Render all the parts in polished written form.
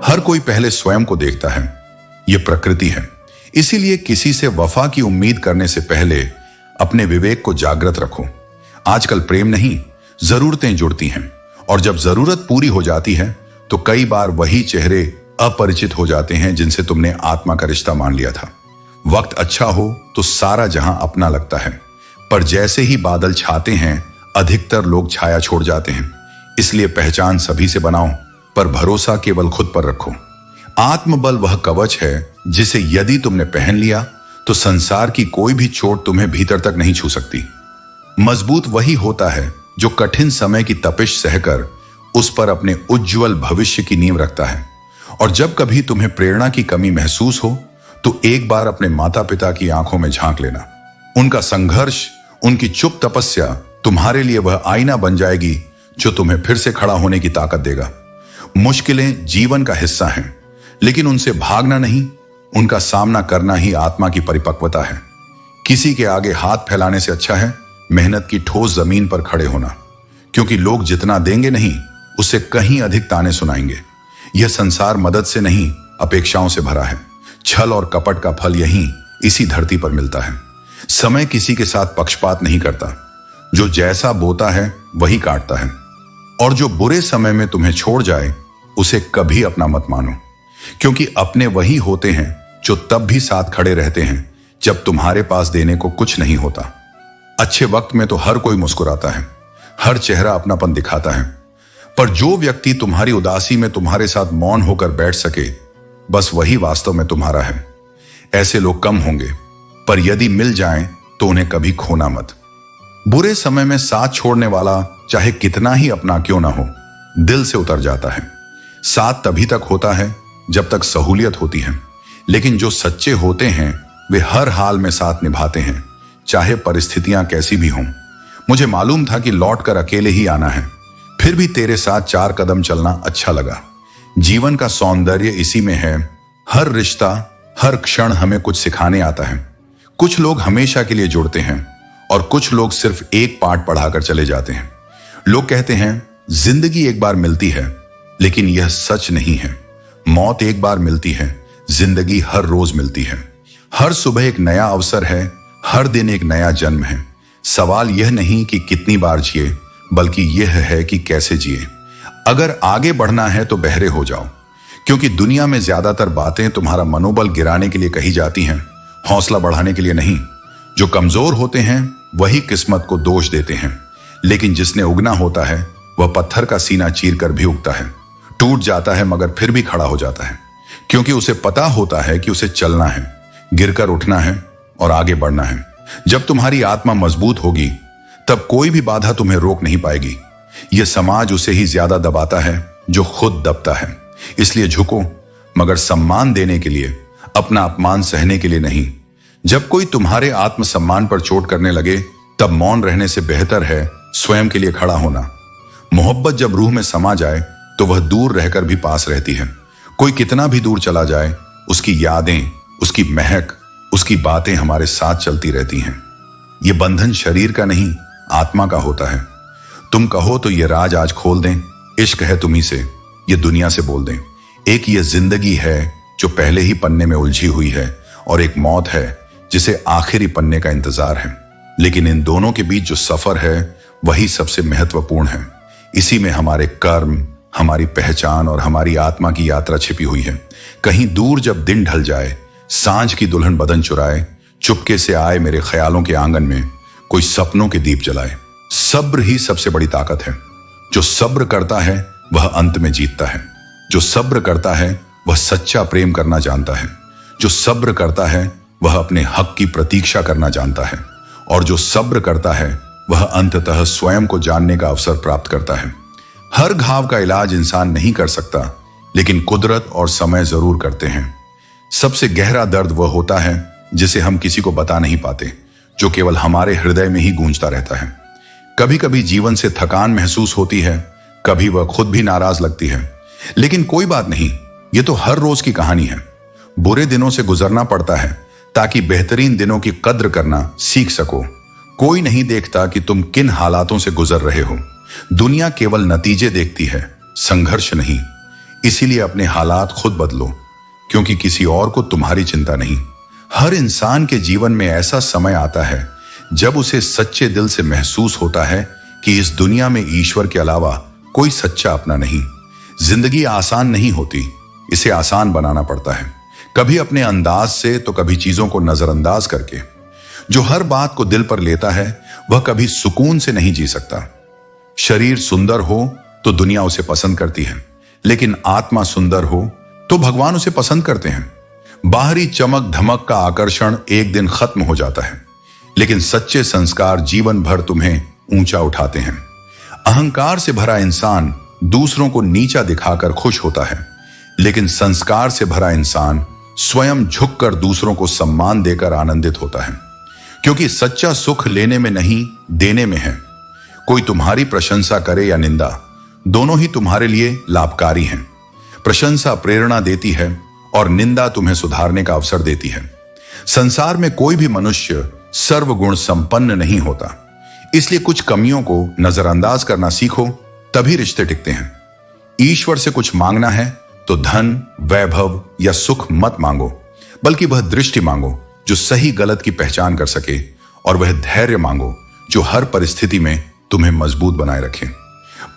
हर कोई पहले स्वयं को देखता है, यह प्रकृति है। इसीलिए किसी से वफा की उम्मीद करने से पहले अपने विवेक को जागृत रखो। आजकल प्रेम नहीं, जरूरतें जुड़ती हैं, और जब जरूरत पूरी हो जाती है तो कई बार वही चेहरे अपरिचित हो जाते हैं जिनसे तुमने आत्मा का रिश्ता मान लिया था। वक्त अच्छा हो तो सारा जहां अपना लगता है, पर जैसे ही बादल छाते हैं अधिकतर लोग छाया छोड़ जाते हैं। इसलिए पहचान सभी से बनाओ, पर भरोसा केवल खुद पर रखो। आत्मबल वह कवच है जिसे यदि तुमने पहन लिया तो संसार की कोई भी चोट तुम्हें भीतर तक नहीं छू सकती। मजबूत वही होता है जो कठिन समय की तपिश सहकर उस पर अपने उज्जवल भविष्य की नींव रखता है। और जब कभी तुम्हें प्रेरणा की कमी महसूस हो तो एक बार अपने माता पिता की आंखों में झांक लेना। उनका संघर्ष, उनकी चुप तपस्या तुम्हारे लिए वह आईना बन जाएगी जो तुम्हें फिर से खड़ा होने की ताकत देगा। मुश्किलें जीवन का हिस्सा हैं, लेकिन उनसे भागना नहीं, उनका सामना करना ही आत्मा की परिपक्वता है। किसी के आगे हाथ फैलाने से अच्छा है मेहनत की ठोस जमीन पर खड़े होना, क्योंकि लोग जितना देंगे नहीं उससे कहीं अधिक ताने सुनाएंगे। यह संसार मदद से नहीं अपेक्षाओं से भरा है। छल और कपट का फल यहीं इसी धरती पर मिलता है। समय किसी के साथ पक्षपात नहीं करता, जो जैसा बोता है वही काटता है। और जो बुरे समय में तुम्हें छोड़ जाए उसे कभी अपना मत मानो, क्योंकि अपने वही होते हैं जो तब भी साथ खड़े रहते हैं जब तुम्हारे पास देने को कुछ नहीं होता। अच्छे वक्त में तो हर कोई मुस्कुराता है, हर चेहरा अपनापन दिखाता है, पर जो व्यक्ति तुम्हारी उदासी में तुम्हारे साथ मौन होकर बैठ सके, बस वही वास्तव में तुम्हारा है। ऐसे लोग कम होंगे, पर यदि मिल जाएं तो उन्हें कभी खोना मत। बुरे समय में साथ छोड़ने वाला चाहे कितना ही अपना क्यों ना हो, दिल से उतर जाता है। साथ तभी तक होता है जब तक सहूलियत होती है, लेकिन जो सच्चे होते हैं वे हर हाल में साथ निभाते हैं, चाहे परिस्थितियां कैसी भी हों। मुझे मालूम था कि लौट कर अकेले ही आना है, फिर भी तेरे साथ 4 कदम चलना अच्छा लगा। जीवन का सौंदर्य इसी में है। हर रिश्ता, हर क्षण हमें कुछ सिखाने आता है। कुछ लोग हमेशा के लिए जुड़ते हैं और कुछ लोग सिर्फ एक पाठ पढ़ाकर चले जाते हैं। लोग कहते हैं जिंदगी एक बार मिलती है, लेकिन यह सच नहीं है। मौत एक बार मिलती है, जिंदगी हर रोज मिलती है। हर सुबह एक नया अवसर है, हर दिन एक नया जन्म है। सवाल यह नहीं कि कितनी बार जिए, बल्कि यह है कि कैसे जिए। अगर आगे बढ़ना है तो बहरे हो जाओ, क्योंकि दुनिया में ज्यादातर बातें तुम्हारा मनोबल गिराने के लिए कही जाती हैं, हौसला बढ़ाने के लिए नहीं। जो कमजोर होते हैं वही किस्मत को दोष देते हैं, लेकिन जिसने उगना होता है वह पत्थर का सीना चीर कर भी उगता है, टूट जाता है मगर फिर भी खड़ा हो जाता है, क्योंकि उसे पता होता है कि उसे चलना है, गिरकर उठना है और आगे बढ़ना है। जब तुम्हारी आत्मा मजबूत होगी तब कोई भी बाधा तुम्हें रोक नहीं पाएगी। यह समाज उसे ही ज्यादा दबाता है जो खुद दबता है। इसलिए झुको, मगर सम्मान देने के लिए, अपना अपमान सहने के लिए नहीं। जब कोई तुम्हारे आत्मसम्मान पर चोट करने लगे तब मौन रहने से बेहतर है स्वयं के लिए खड़ा होना। मोहब्बत जब रूह में समा जाए तो वह दूर रहकर भी पास रहती है। कोई कितना भी दूर चला जाए, उसकी यादें, उसकी महक, उसकी बातें हमारे साथ चलती रहती हैं। यह बंधन शरीर का नहीं, आत्मा का होता है। तुम कहो तो ये राज आज खोल दें, इश्क है तुम्ही से ये दुनिया से बोल दें। एक ये जिंदगी है जो पहले ही पन्ने में उलझी हुई है, और एक मौत है जिसे आखिरी पन्ने का इंतजार है। लेकिन इन दोनों के बीच जो सफर है वही सबसे महत्वपूर्ण है। इसी में हमारे कर्म, हमारी पहचान और हमारी आत्मा की यात्रा छिपी हुई है। कहीं दूर जब दिन ढल जाए, सांझ की दुल्हन बदन चुराए, चुपके से आए मेरे ख्यालों के आंगन में, कोई सपनों के दीप जलाए। सब्र ही सबसे बड़ी ताकत है। जो सब्र करता है वह अंत में जीतता है। जो सब्र करता है वह सच्चा प्रेम करना जानता है। जो सब्र करता है वह अपने हक की प्रतीक्षा करना जानता है, और जो सब्र करता है वह अंततः स्वयं को जानने का अवसर प्राप्त करता है। हर घाव का इलाज इंसान नहीं कर सकता, लेकिन कुदरत और समय जरूर करते हैं। सबसे गहरा दर्द वह होता है जिसे हम किसी को बता नहीं पाते, जो केवल हमारे हृदय में ही गूंजता रहता है। कभी कभी जीवन से थकान महसूस होती है, कभी वह खुद भी नाराज लगती है, लेकिन कोई बात नहीं, ये तो हर रोज की कहानी है। बुरे दिनों से गुजरना पड़ता है ताकि बेहतरीन दिनों की कद्र करना सीख सको। कोई नहीं देखता कि तुम किन हालातों से गुजर रहे हो। दुनिया केवल नतीजे देखती है, संघर्ष नहीं। इसीलिए अपने हालात खुद बदलो, क्योंकि किसी और को तुम्हारी चिंता नहीं। हर इंसान के जीवन में ऐसा समय आता है जब उसे सच्चे दिल से महसूस होता है कि इस दुनिया में ईश्वर के अलावा कोई सच्चा अपना नहीं। जिंदगी आसान नहीं होती, इसे आसान बनाना पड़ता है, कभी अपने अंदाज से तो कभी चीजों को नजरअंदाज करके। जो हर बात को दिल पर लेता है वह कभी सुकून से नहीं जी सकता। शरीर सुंदर हो तो दुनिया उसे पसंद करती है, लेकिन आत्मा सुंदर हो तो भगवान उसे पसंद करते हैं। बाहरी चमक धमक का आकर्षण एक दिन खत्म हो जाता है, लेकिन सच्चे संस्कार जीवन भर तुम्हें ऊंचा उठाते हैं। अहंकार से भरा इंसान दूसरों को नीचा दिखाकर खुश होता है, लेकिन संस्कार से भरा इंसान स्वयं झुककर दूसरों को सम्मान देकर आनंदित होता है। क्योंकि सच्चा सुख लेने में नहीं, देने में है। कोई तुम्हारी प्रशंसा करे या निंदा, दोनों ही तुम्हारे लिए लाभकारी हैं। प्रशंसा प्रेरणा देती है और निंदा तुम्हें सुधारने का अवसर देती है। संसार में कोई भी मनुष्य सर्वगुण संपन्न नहीं होता, इसलिए कुछ कमियों को नजरअंदाज करना सीखो, तभी रिश्ते टिकते हैं। ईश्वर से कुछ मांगना है तो धन, वैभव या सुख मत मांगो, बल्कि वह दृष्टि मांगो जो सही गलत की पहचान कर सके, और वह धैर्य मांगो जो हर परिस्थिति में तुम्हें मजबूत बनाए रखे।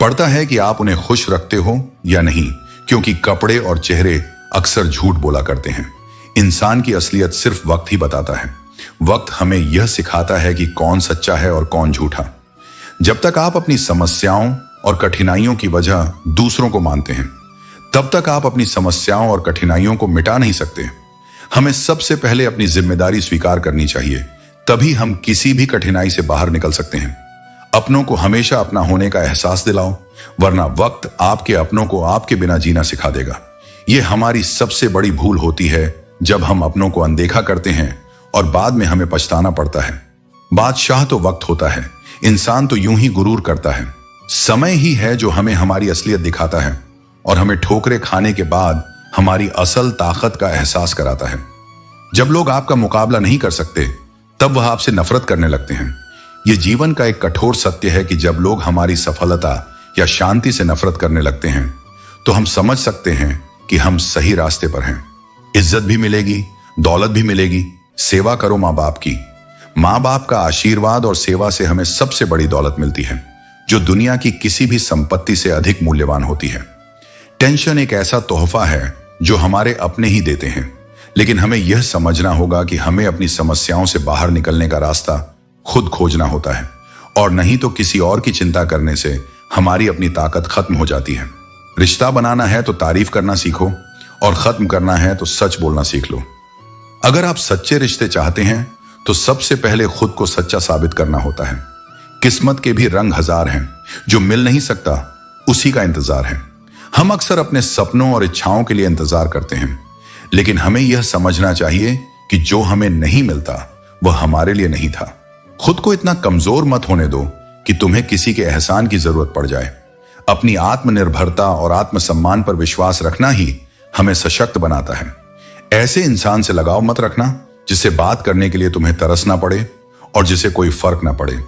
पड़ता है कि आप उन्हें खुश रखते हो या नहीं, क्योंकि कपड़े और चेहरे अक्सर झूठ बोला करते हैं। इंसान की असलियत सिर्फ वक्त ही बताता है। वक्त हमें यह सिखाता है कि कौन सच्चा है और कौन झूठा। जब तक आप अपनी समस्याओं और कठिनाइयों की वजह दूसरों को मानते हैं, तब तक आप अपनी समस्याओं और कठिनाइयों को मिटा नहीं सकते। हमें सबसे पहले अपनी जिम्मेदारी स्वीकार करनी चाहिए, तभी हम किसी भी कठिनाई से बाहर निकल सकते हैं। अपनों को हमेशा अपना होने का एहसास दिलाओ, वरना वक्त आपके अपनों को आपके बिना जीना सिखा देगा। यह हमारी सबसे बड़ी भूल होती है जब हम अपनों को अनदेखा करते हैं और बाद में हमें पछताना पड़ता है। बादशाह तो वक्त होता है, इंसान तो यूं ही गुरूर करता है। समय ही है जो हमें हमारी असलियत दिखाता है और हमें ठोकरे खाने के बाद हमारी असल ताकत का एहसास कराता है। जब लोग आपका मुकाबला नहीं कर सकते, तब वह आपसे नफरत करने लगते हैं। यह जीवन का एक कठोर सत्य है कि जब लोग हमारी सफलता या शांति से नफरत करने लगते हैं, तो हम समझ सकते हैं कि हम सही रास्ते पर हैं। इज्जत भी मिलेगी, दौलत भी मिलेगी। सेवा करो माँ बाप की। माँ बाप का आशीर्वाद और सेवा से हमें सबसे बड़ी दौलत मिलती है, जो दुनिया की किसी भी संपत्ति से अधिक मूल्यवान होती है। टेंशन एक ऐसा तोहफा है जो हमारे अपने ही देते हैं, लेकिन हमें यह समझना होगा कि हमें अपनी समस्याओं से बाहर निकलने का रास्ता खुद खोजना होता है, और नहीं तो किसी और की चिंता करने से हमारी अपनी ताकत खत्म हो जाती है। रिश्ता बनाना है तो तारीफ करना सीखो, और खत्म करना है तो सच बोलना सीख लो। अगर आप सच्चे रिश्ते चाहते हैं तो सबसे पहले खुद को सच्चा साबित करना होता है। किस्मत के भी रंग हजार हैं, जो मिल नहीं सकता उसी का इंतजार है। हम अक्सर अपने सपनों और इच्छाओं के लिए इंतजार करते हैं, लेकिन हमें यह समझना चाहिए कि जो हमें नहीं मिलता वह हमारे लिए नहीं था। खुद को इतना कमजोर मत होने दो कि तुम्हें किसी के एहसान की जरूरत पड़ जाए। अपनी आत्मनिर्भरता और आत्मसम्मान पर विश्वास रखना ही हमें सशक्त बनाता है। ऐसे इंसान से लगाव मत रखना जिससे बात करने के लिए तुम्हें तरसना पड़े और जिसे कोई फर्क ना पड़े।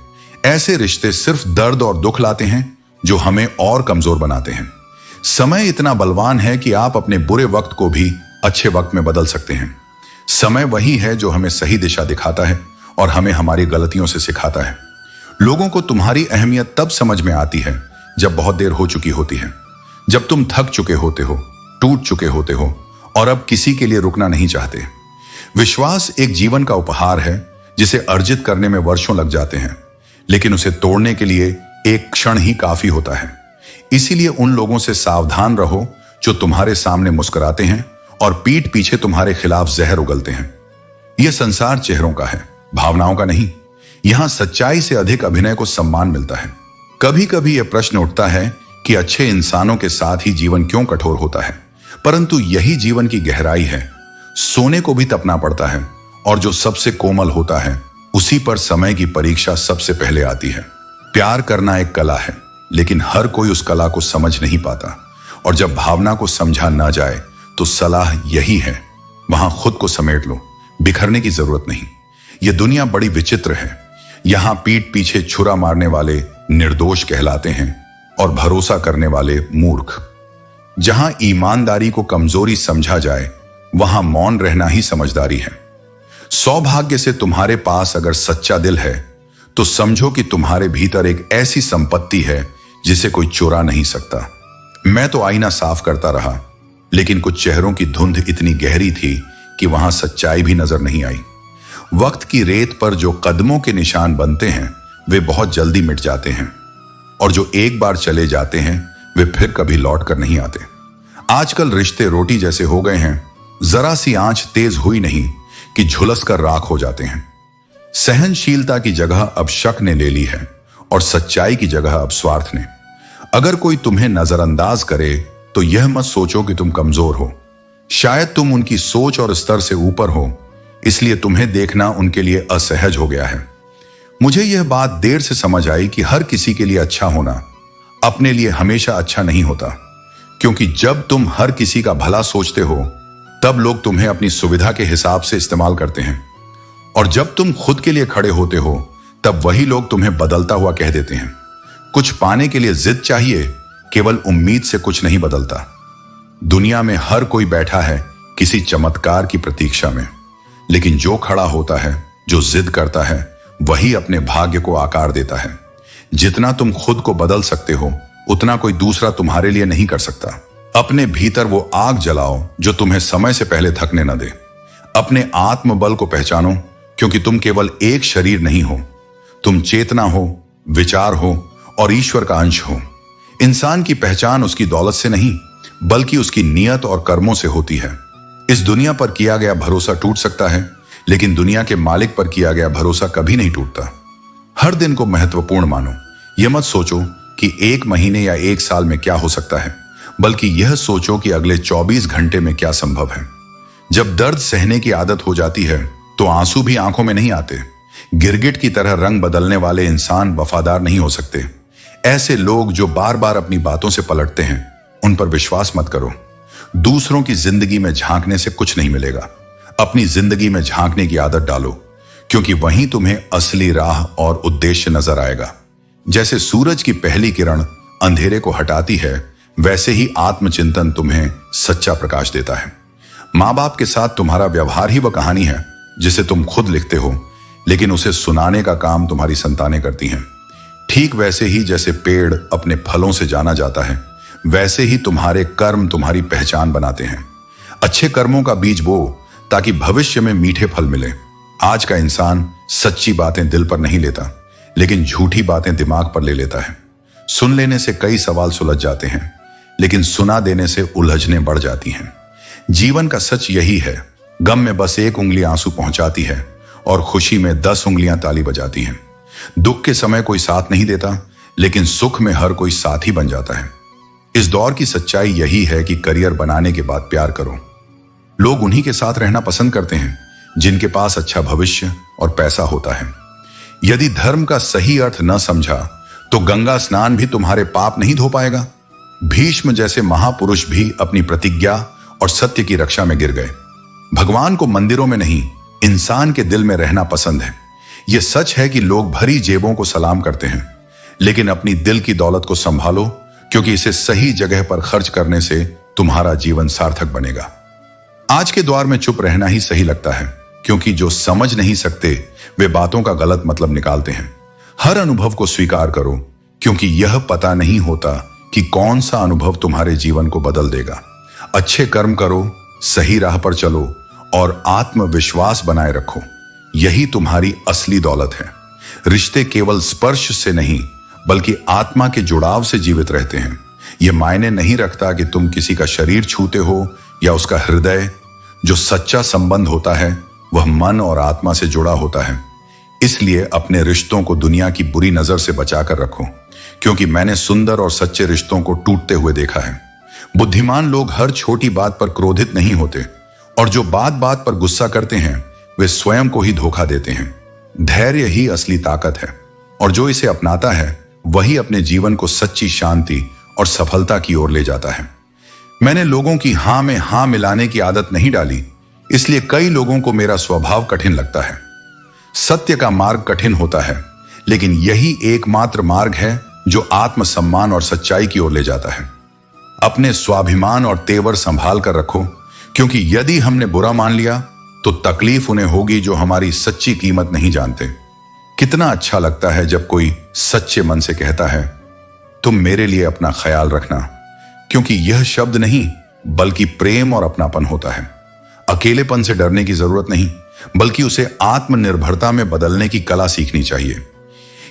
ऐसे रिश्ते सिर्फ दर्द और दुख लाते हैं, जो हमें और कमजोर बनाते हैं। समय इतना बलवान है कि आप अपने बुरे वक्त को भी अच्छे वक्त में बदल सकते हैं। समय वही है जो हमें सही दिशा दिखाता है और हमें हमारी गलतियों से सिखाता है। लोगों को तुम्हारी अहमियत तब समझ में आती है जब बहुत देर हो चुकी होती है, जब तुम थक चुके होते हो, टूट चुके होते हो और अब किसी के लिए रुकना नहीं चाहते। विश्वास एक जीवन का उपहार है जिसे अर्जित करने में वर्षों लग जाते हैं, लेकिन उसे तोड़ने के लिए एक क्षण ही काफी होता है। इसीलिए उन लोगों से सावधान रहो जो तुम्हारे सामने मुस्कुराते हैं और पीठ पीछे तुम्हारे खिलाफ जहर उगलते हैं। यह संसार चेहरों का है, भावनाओं का नहीं। यहां सच्चाई से अधिक अभिनय को सम्मान मिलता है। कभी कभी यह प्रश्न उठता है कि अच्छे इंसानों के साथ ही जीवन क्यों कठोर होता है, परंतु यही जीवन की गहराई है। सोने को भी तपना पड़ता है, और जो सबसे कोमल होता है उसी पर समय की परीक्षा सबसे पहले आती है। प्यार करना एक कला है, लेकिन हर कोई उस कला को समझ नहीं पाता, और जब भावना को समझा ना जाए तो सलाह यही है, वहां खुद को समेट लो, बिखरने की जरूरत नहीं। यह दुनिया बड़ी विचित्र है। यहां पीठ पीछे छुरा मारने वाले निर्दोष कहलाते हैं, और भरोसा करने वाले मूर्ख। जहां ईमानदारी को कमजोरी समझा जाए, वहां मौन रहना ही समझदारी है। सौभाग्य से तुम्हारे पास अगर सच्चा दिल है तो समझो कि तुम्हारे भीतर एक ऐसी संपत्ति है जिसे कोई चुरा नहीं सकता। मैं तो आईना साफ करता रहा, लेकिन कुछ चेहरों की धुंध इतनी गहरी थी कि वहां सच्चाई भी नजर नहीं आई। वक्त की रेत पर जो कदमों के निशान बनते हैं वे बहुत जल्दी मिट जाते हैं, और जो एक बार चले जाते हैं वे फिर कभी लौट कर नहीं आते। आजकल रिश्ते रोटी जैसे हो गए हैं, जरा सी आंच तेज हुई नहीं कि झुलस कर राख हो जाते हैं। सहनशीलता की जगह अब शक ने ले ली है, और सच्चाई की जगह अब स्वार्थ ने। अगर कोई तुम्हें नजरअंदाज करे तो यह मत सोचो कि तुम कमजोर हो। शायद तुम उनकी सोच और स्तर से ऊपर हो, इसलिए तुम्हें देखना उनके लिए असहज हो गया है। मुझे यह बात देर से समझ आई कि हर किसी के लिए अच्छा होना अपने लिए हमेशा अच्छा नहीं होता, क्योंकि जब तुम हर किसी का भला सोचते हो तब लोग तुम्हें अपनी सुविधा के हिसाब से इस्तेमाल करते हैं, और जब तुम खुद के लिए खड़े होते हो तब वही लोग तुम्हें बदलता हुआ कह देते हैं। कुछ पाने के लिए जिद चाहिए, केवल उम्मीद से कुछ नहीं बदलता। दुनिया में हर कोई बैठा है किसी चमत्कार की प्रतीक्षा में, लेकिन जो खड़ा होता है, जो जिद करता है, वही अपने भाग्य को आकार देता है। जितना तुम खुद को बदल सकते हो उतना कोई दूसरा तुम्हारे लिए नहीं कर सकता। अपने भीतर वो आग जलाओ जो तुम्हें समय से पहले थकने न दे। अपने आत्मबल को पहचानो, क्योंकि तुम केवल एक शरीर नहीं हो, तुम चेतना हो, विचार हो और ईश्वर का अंश हो। इंसान की पहचान उसकी दौलत से नहीं, बल्कि उसकी नियत और कर्मों से होती है। इस दुनिया पर किया गया भरोसा टूट सकता है, लेकिन दुनिया के मालिक पर किया गया भरोसा कभी नहीं टूटता। हर दिन को महत्वपूर्ण मानो। यह मत सोचो कि एक महीने या एक साल में क्या हो सकता है, बल्कि यह सोचो कि अगले 24 घंटे में क्या संभव है। जब दर्द सहने की आदत हो जाती है तो आंसू भी आंखों में नहीं आते। गिरगिट की तरह रंग बदलने वाले इंसान वफादार नहीं हो सकते। ऐसे लोग जो बार बार अपनी बातों से पलटते हैं, उन पर विश्वास मत करो। दूसरों की जिंदगी में झांकने से कुछ नहीं मिलेगा। अपनी जिंदगी में झांकने की आदत डालो, क्योंकि वहीं तुम्हें असली राह और उद्देश्य नजर आएगा। जैसे सूरज की पहली किरण अंधेरे को हटाती है, वैसे ही आत्मचिंतन तुम्हें सच्चा प्रकाश देता है। माँ बाप के साथ तुम्हारा व्यवहार ही वह कहानी है जिसे तुम खुद लिखते हो, लेकिन उसे सुनाने का काम तुम्हारी संतानें करती हैं। ठीक वैसे ही जैसे पेड़ अपने फलों से जाना जाता है, वैसे ही तुम्हारे कर्म तुम्हारी पहचान बनाते हैं। अच्छे कर्मों का बीज बो ताकि भविष्य में मीठे फल मिले। आज का इंसान सच्ची बातें दिल पर नहीं लेता, लेकिन झूठी बातें दिमाग पर ले लेता है। सुन लेने से कई सवाल सुलझ जाते हैं, लेकिन सुना देने से उलझने बढ़ जाती हैं। जीवन का सच यही है, गम में बस एक उंगली आंसू पहुंचाती है और खुशी में 10 उंगलियां ताली बजाती हैं। दुख के समय कोई साथ नहीं देता, लेकिन सुख में हर कोई साथी बन जाता है। इस दौर की सच्चाई यही है कि करियर बनाने के बाद प्यार करो। लोग उन्हीं के साथ रहना पसंद करते हैं जिनके पास अच्छा भविष्य और पैसा होता है। यदि धर्म का सही अर्थ न समझा तो गंगा स्नान भी तुम्हारे पाप नहीं धो पाएगा। भीष्म जैसे महापुरुष भी अपनी प्रतिज्ञा और सत्य की रक्षा में गिर गए। भगवान को मंदिरों में नहीं, इंसान के दिल में रहना पसंद है। यह सच है कि लोग भरी जेबों को सलाम करते हैं, लेकिन अपनी दिल की दौलत को संभालो, क्योंकि इसे सही जगह पर खर्च करने से तुम्हारा जीवन सार्थक बनेगा। आज के दौर में चुप रहना ही सही लगता है, क्योंकि जो समझ नहीं सकते वे बातों का गलत मतलब निकालते हैं। हर अनुभव को स्वीकार करो, क्योंकि यह पता नहीं होता कि कौन सा अनुभव तुम्हारे जीवन को बदल देगा। अच्छे कर्म करो, सही राह पर चलो और आत्मविश्वास बनाए रखो। यही तुम्हारी असली दौलत है। रिश्ते केवल स्पर्श से नहीं, बल्कि आत्मा के जुड़ाव से जीवित रहते हैं। यह मायने नहीं रखता कि तुम किसी का शरीर छूते हो या उसका हृदय। जो सच्चा संबंध होता है वह मन और आत्मा से जुड़ा होता है। इसलिए अपने रिश्तों को दुनिया की बुरी नजर से बचाकर रखो, क्योंकि मैंने सुंदर और सच्चे रिश्तों को टूटते हुए देखा है। बुद्धिमान लोग हर छोटी बात पर क्रोधित नहीं होते, और जो बात बात पर गुस्सा करते हैं वे स्वयं को ही धोखा देते हैं। धैर्य ही असली ताकत है, और जो इसे अपनाता है वही अपने जीवन को सच्ची शांति और सफलता की ओर ले जाता है। मैंने लोगों की हां में हां मिलाने की आदत नहीं डाली, इसलिए कई लोगों को मेरा स्वभाव कठिन लगता है। सत्य का मार्ग कठिन होता है, लेकिन यही एकमात्र मार्ग है जो आत्मसम्मान और सच्चाई की ओर ले जाता है। अपने स्वाभिमान और तेवर संभाल कर रखो, क्योंकि यदि हमने बुरा मान लिया तो तकलीफ उन्हें होगी जो हमारी सच्ची कीमत नहीं जानते। कितना अच्छा लगता है जब कोई सच्चे मन से कहता है, तुम मेरे लिए अपना ख्याल रखना, क्योंकि यह शब्द नहीं बल्कि प्रेम और अपनापन होता है। अकेलेपन से डरने की जरूरत नहीं, बल्कि उसे आत्मनिर्भरता में बदलने की कला सीखनी चाहिए।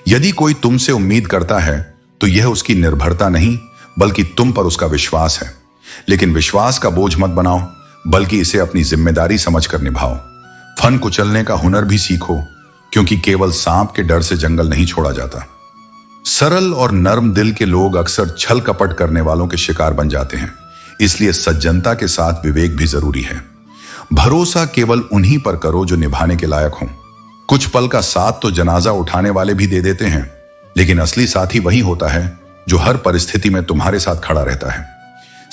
यदि कोई तुमसे उम्मीद करता है तो यह उसकी निर्भरता नहीं बल्कि तुम पर उसका विश्वास है। लेकिन विश्वास का बोझ मत बनाओ, बल्कि इसे अपनी जिम्मेदारी समझकर निभाओ। फन कुचलने का हुनर भी सीखो, क्योंकि केवल सांप के डर से जंगल नहीं छोड़ा जाता। सरल और नर्म दिल के लोग अक्सर छल कपट करने वालों के शिकार बन जाते हैं, इसलिए सज्जनता के साथ विवेक भी जरूरी है। भरोसा केवल उन्हीं पर करो जो निभाने के लायक हों। कुछ पल का साथ तो जनाजा उठाने वाले भी दे देते हैं, लेकिन असली साथी वही होता है जो हर परिस्थिति में तुम्हारे साथ खड़ा रहता है।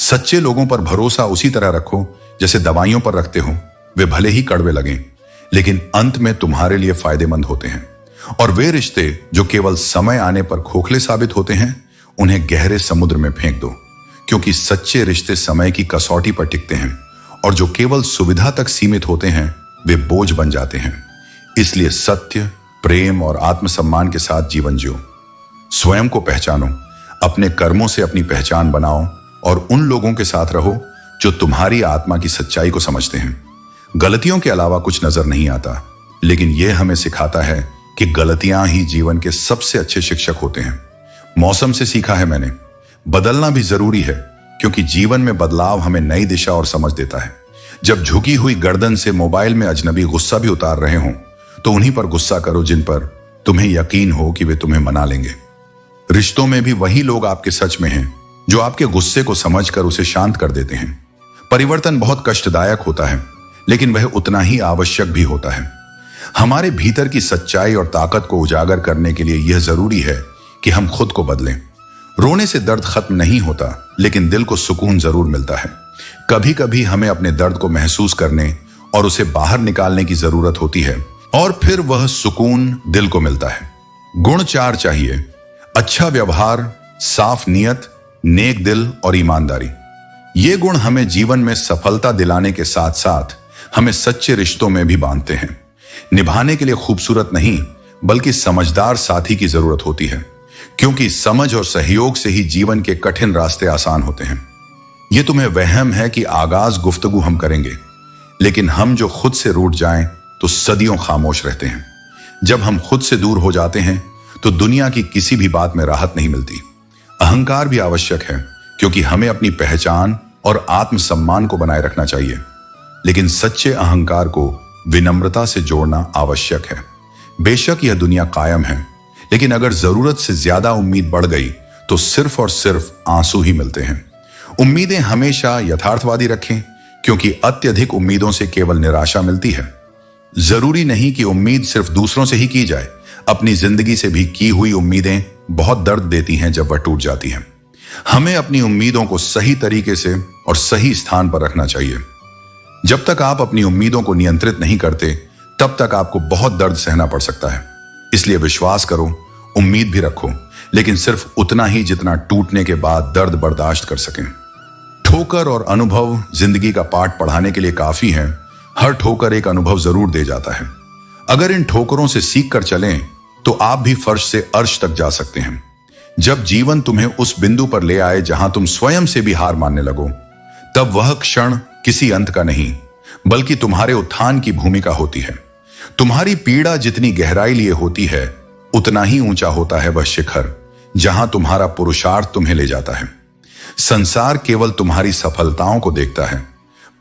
सच्चे लोगों पर भरोसा उसी तरह रखो जैसे दवाइयों पर रखते हो। वे भले ही कड़वे लगें, लेकिन अंत में तुम्हारे लिए फायदेमंद होते हैं। और वे रिश्ते जो केवल समय आने पर खोखले साबित होते हैं, उन्हें गहरे समुद्र में फेंक दो, क्योंकि सच्चे रिश्ते समय की कसौटी पर टिकते हैं, और जो केवल सुविधा तक सीमित होते हैं वे बोझ बन जाते हैं। इसलिए सत्य, प्रेम और आत्मसम्मान के साथ जीवन जियो। स्वयं को पहचानो, अपने कर्मों से अपनी पहचान बनाओ और उन लोगों के साथ रहो जो तुम्हारी आत्मा की सच्चाई को समझते हैं। गलतियों के अलावा कुछ नजर नहीं आता, लेकिन यह हमें सिखाता है कि गलतियां ही जीवन के सबसे अच्छे शिक्षक होते हैं। मौसम से सीखा है मैंने, बदलना भी जरूरी है, क्योंकि जीवन में बदलाव हमें नई दिशा और समझ देता है। जब झुकी हुई गर्दन से मोबाइल में अजनबी गुस्सा भी उतार रहे हों, तो उन्हीं पर गुस्सा करो जिन पर तुम्हें यकीन हो कि वे तुम्हें मना लेंगे। रिश्तों में भी वही लोग आपके सच में हैं जो आपके गुस्से को समझकर उसे शांत कर देते हैं। परिवर्तन बहुत कष्टदायक होता है, लेकिन वह उतना ही आवश्यक भी होता है। हमारे भीतर की सच्चाई और ताकत को उजागर करने के लिए यह जरूरी है कि हम खुद को बदलें। रोने से दर्द खत्म नहीं होता, लेकिन दिल को सुकून जरूर मिलता है। कभी कभी हमें अपने दर्द को महसूस करने और उसे बाहर निकालने की जरूरत होती है, और फिर वह सुकून दिल को मिलता है। गुण 4 चाहिए: अच्छा व्यवहार, साफ नियत, नेक दिल और ईमानदारी। ये गुण हमें जीवन में सफलता दिलाने के साथ साथ हमें सच्चे रिश्तों में भी बांधते हैं। निभाने के लिए खूबसूरत नहीं बल्कि समझदार साथी की जरूरत होती है, क्योंकि समझ और सहयोग से ही जीवन के कठिन रास्ते आसान होते हैं। यह तुम्हें वहम है कि आगाज गुफ्तगू हम करेंगे, लेकिन हम जो खुद से रूठ जाएं तो सदियों खामोश रहते हैं। जब हम खुद से दूर हो जाते हैं तो दुनिया की किसी भी बात में राहत नहीं मिलती। अहंकार भी आवश्यक है, क्योंकि हमें अपनी पहचान और आत्मसम्मान को बनाए रखना चाहिए, लेकिन सच्चे अहंकार को विनम्रता से जोड़ना आवश्यक है। बेशक यह दुनिया कायम है, लेकिन अगर जरूरत से ज्यादा उम्मीद बढ़ गई तो सिर्फ और सिर्फ आंसू ही मिलते हैं। उम्मीदें हमेशा यथार्थवादी रखें, क्योंकि अत्यधिक उम्मीदों से केवल निराशा मिलती है। जरूरी नहीं कि उम्मीद सिर्फ दूसरों से ही की जाए, अपनी जिंदगी से भी की हुई उम्मीदें बहुत दर्द देती हैं जब वह टूट जाती हैं। हमें अपनी उम्मीदों को सही तरीके से और सही स्थान पर रखना चाहिए। जब तक आप अपनी उम्मीदों को नियंत्रित नहीं करते, तब तक आपको बहुत दर्द सहना पड़ सकता है। इसलिए विश्वास करो, उम्मीद भी रखो, लेकिन सिर्फ उतना ही जितना टूटने के बाद दर्द बर्दाश्त कर सकें। ठोकर और अनुभव जिंदगी का पाठ पढ़ाने के लिए काफी हैं। हर ठोकर एक अनुभव जरूर दे जाता है। अगर इन ठोकरों से सीख कर चलें तो आप भी फर्श से अर्श तक जा सकते हैं। जब जीवन तुम्हें उस बिंदु पर ले आए जहां तुम स्वयं से भी हार मानने लगो, तब वह क्षण किसी अंत का नहीं बल्कि तुम्हारे उत्थान की भूमिका होती है। तुम्हारी पीड़ा जितनी गहराई लिए होती है, उतना ही ऊंचा होता है वह शिखर जहां तुम्हारा पुरुषार्थ तुम्हें ले जाता है। संसार केवल तुम्हारी सफलताओं को देखता है,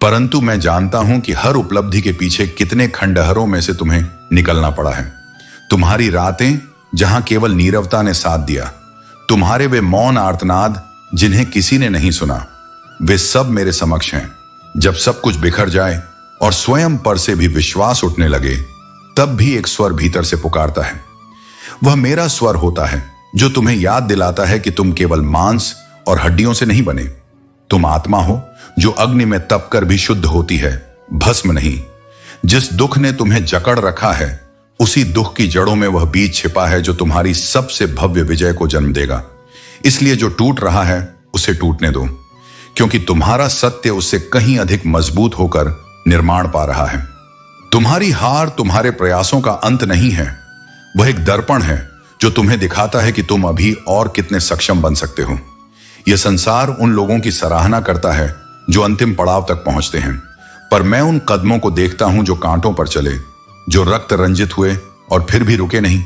परंतु मैं जानता हूं कि हर उपलब्धि के पीछे कितने खंडहरों में से तुम्हें निकलना पड़ा है। तुम्हारी रातें जहां केवल नीरवता ने साथ दिया, तुम्हारे वे मौन आर्तनाद जिन्हें किसी ने नहीं सुना, वे सब मेरे समक्ष हैं। जब सब कुछ बिखर जाए और स्वयं पर से भी विश्वास उठने लगे, तब भी एक स्वर भीतर से पुकारता है। वह मेरा स्वर होता है जो तुम्हें याद दिलाता है कि तुम केवल मांस और हड्डियों से नहीं बने। तुम आत्मा हो जो अग्नि में तपकर भी शुद्ध होती है, भस्म नहीं। जिस दुख ने तुम्हें जकड़ रखा है उसी दुख की जड़ों में वह बीज छिपा है जो तुम्हारी सबसे भव्य विजय को जन्म देगा। इसलिए जो टूट रहा है उसे टूटने दो, क्योंकि तुम्हारा सत्य उससे कहीं अधिक मजबूत होकर निर्माण पा रहा है। तुम्हारी हार तुम्हारे प्रयासों का अंत नहीं है, वह एक दर्पण है जो तुम्हें दिखाता है कि तुम अभी और कितने सक्षम बन सकते हो। यह संसार उन लोगों की सराहना करता है जो अंतिम पड़ाव तक पहुंचते हैं, पर मैं उन कदमों को देखता हूं जो कांटों पर चले, जो रक्त रंजित हुए और फिर भी रुके नहीं।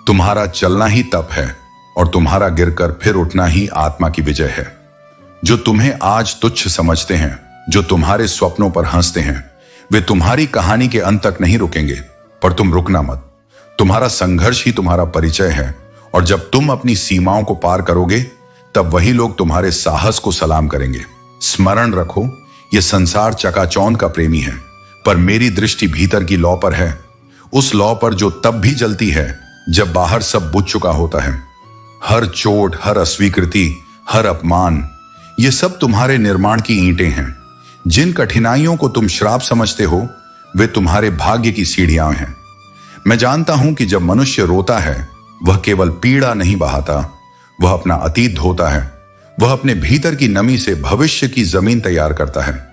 तुम्हारा चलना ही तप है और तुम्हारा गिरकर फिर उठना ही आत्मा की विजय है। जो तुम्हें आज तुच्छ समझते हैं, जो तुम्हारे स्वप्नों पर हंसते हैं, वे तुम्हारी कहानी के अंत तक नहीं रुकेंगे, पर तुम रुकना मत। तुम्हारा संघर्ष ही तुम्हारा परिचय है, और जब तुम अपनी सीमाओं को पार करोगे तब वही लोग तुम्हारे साहस को सलाम करेंगे। स्मरण रखो, यह संसार चकाचौंध का प्रेमी है, पर मेरी दृष्टि भीतर की लौ पर है, उस लौ पर जो तब भी जलती है जब बाहर सब बुझ चुका होता है। हर चोट, हर अस्वीकृति, हर अपमान, ये सब तुम्हारे निर्माण की ईंटें हैं। जिन कठिनाइयों को तुम श्राप समझते हो वे तुम्हारे भाग्य की सीढ़ियां हैं। मैं जानता हूं कि जब मनुष्य रोता है वह केवल पीड़ा नहीं बहाता, वह अपना अतीत धोता है। वह अपने भीतर की नमी से भविष्य की जमीन तैयार करता है।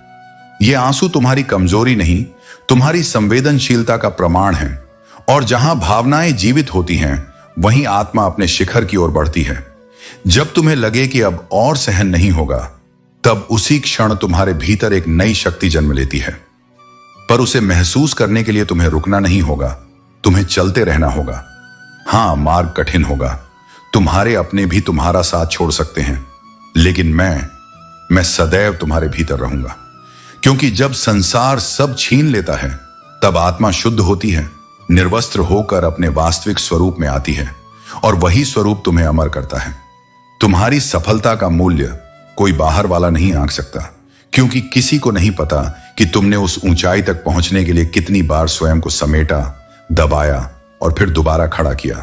ये आंसू तुम्हारी कमजोरी नहीं, तुम्हारी संवेदनशीलता का प्रमाण है। और जहां भावनाएं जीवित होती हैं वहीं आत्मा अपने शिखर की ओर बढ़ती है। जब तुम्हें लगे कि अब और सहन नहीं होगा, तब उसी क्षण तुम्हारे भीतर एक नई शक्ति जन्म लेती है। पर उसे महसूस करने के लिए तुम्हें रुकना नहीं होगा, तुम्हें चलते रहना होगा। हां, मार्ग कठिन होगा, तुम्हारे अपने भी तुम्हारा साथ छोड़ सकते हैं, लेकिन मैं सदैव तुम्हारे भीतर रहूंगा। क्योंकि जब संसार सब छीन लेता है तब आत्मा शुद्ध होती है, निर्वस्त्र होकर अपने वास्तविक स्वरूप में आती है, और वही स्वरूप तुम्हें अमर करता है। तुम्हारी सफलता का मूल्य कोई बाहर वाला नहीं आंक सकता, क्योंकि किसी को नहीं पता कि तुमने उस ऊंचाई तक पहुंचने के लिए कितनी बार स्वयं को समेटा, दबाया और फिर दोबारा खड़ा किया।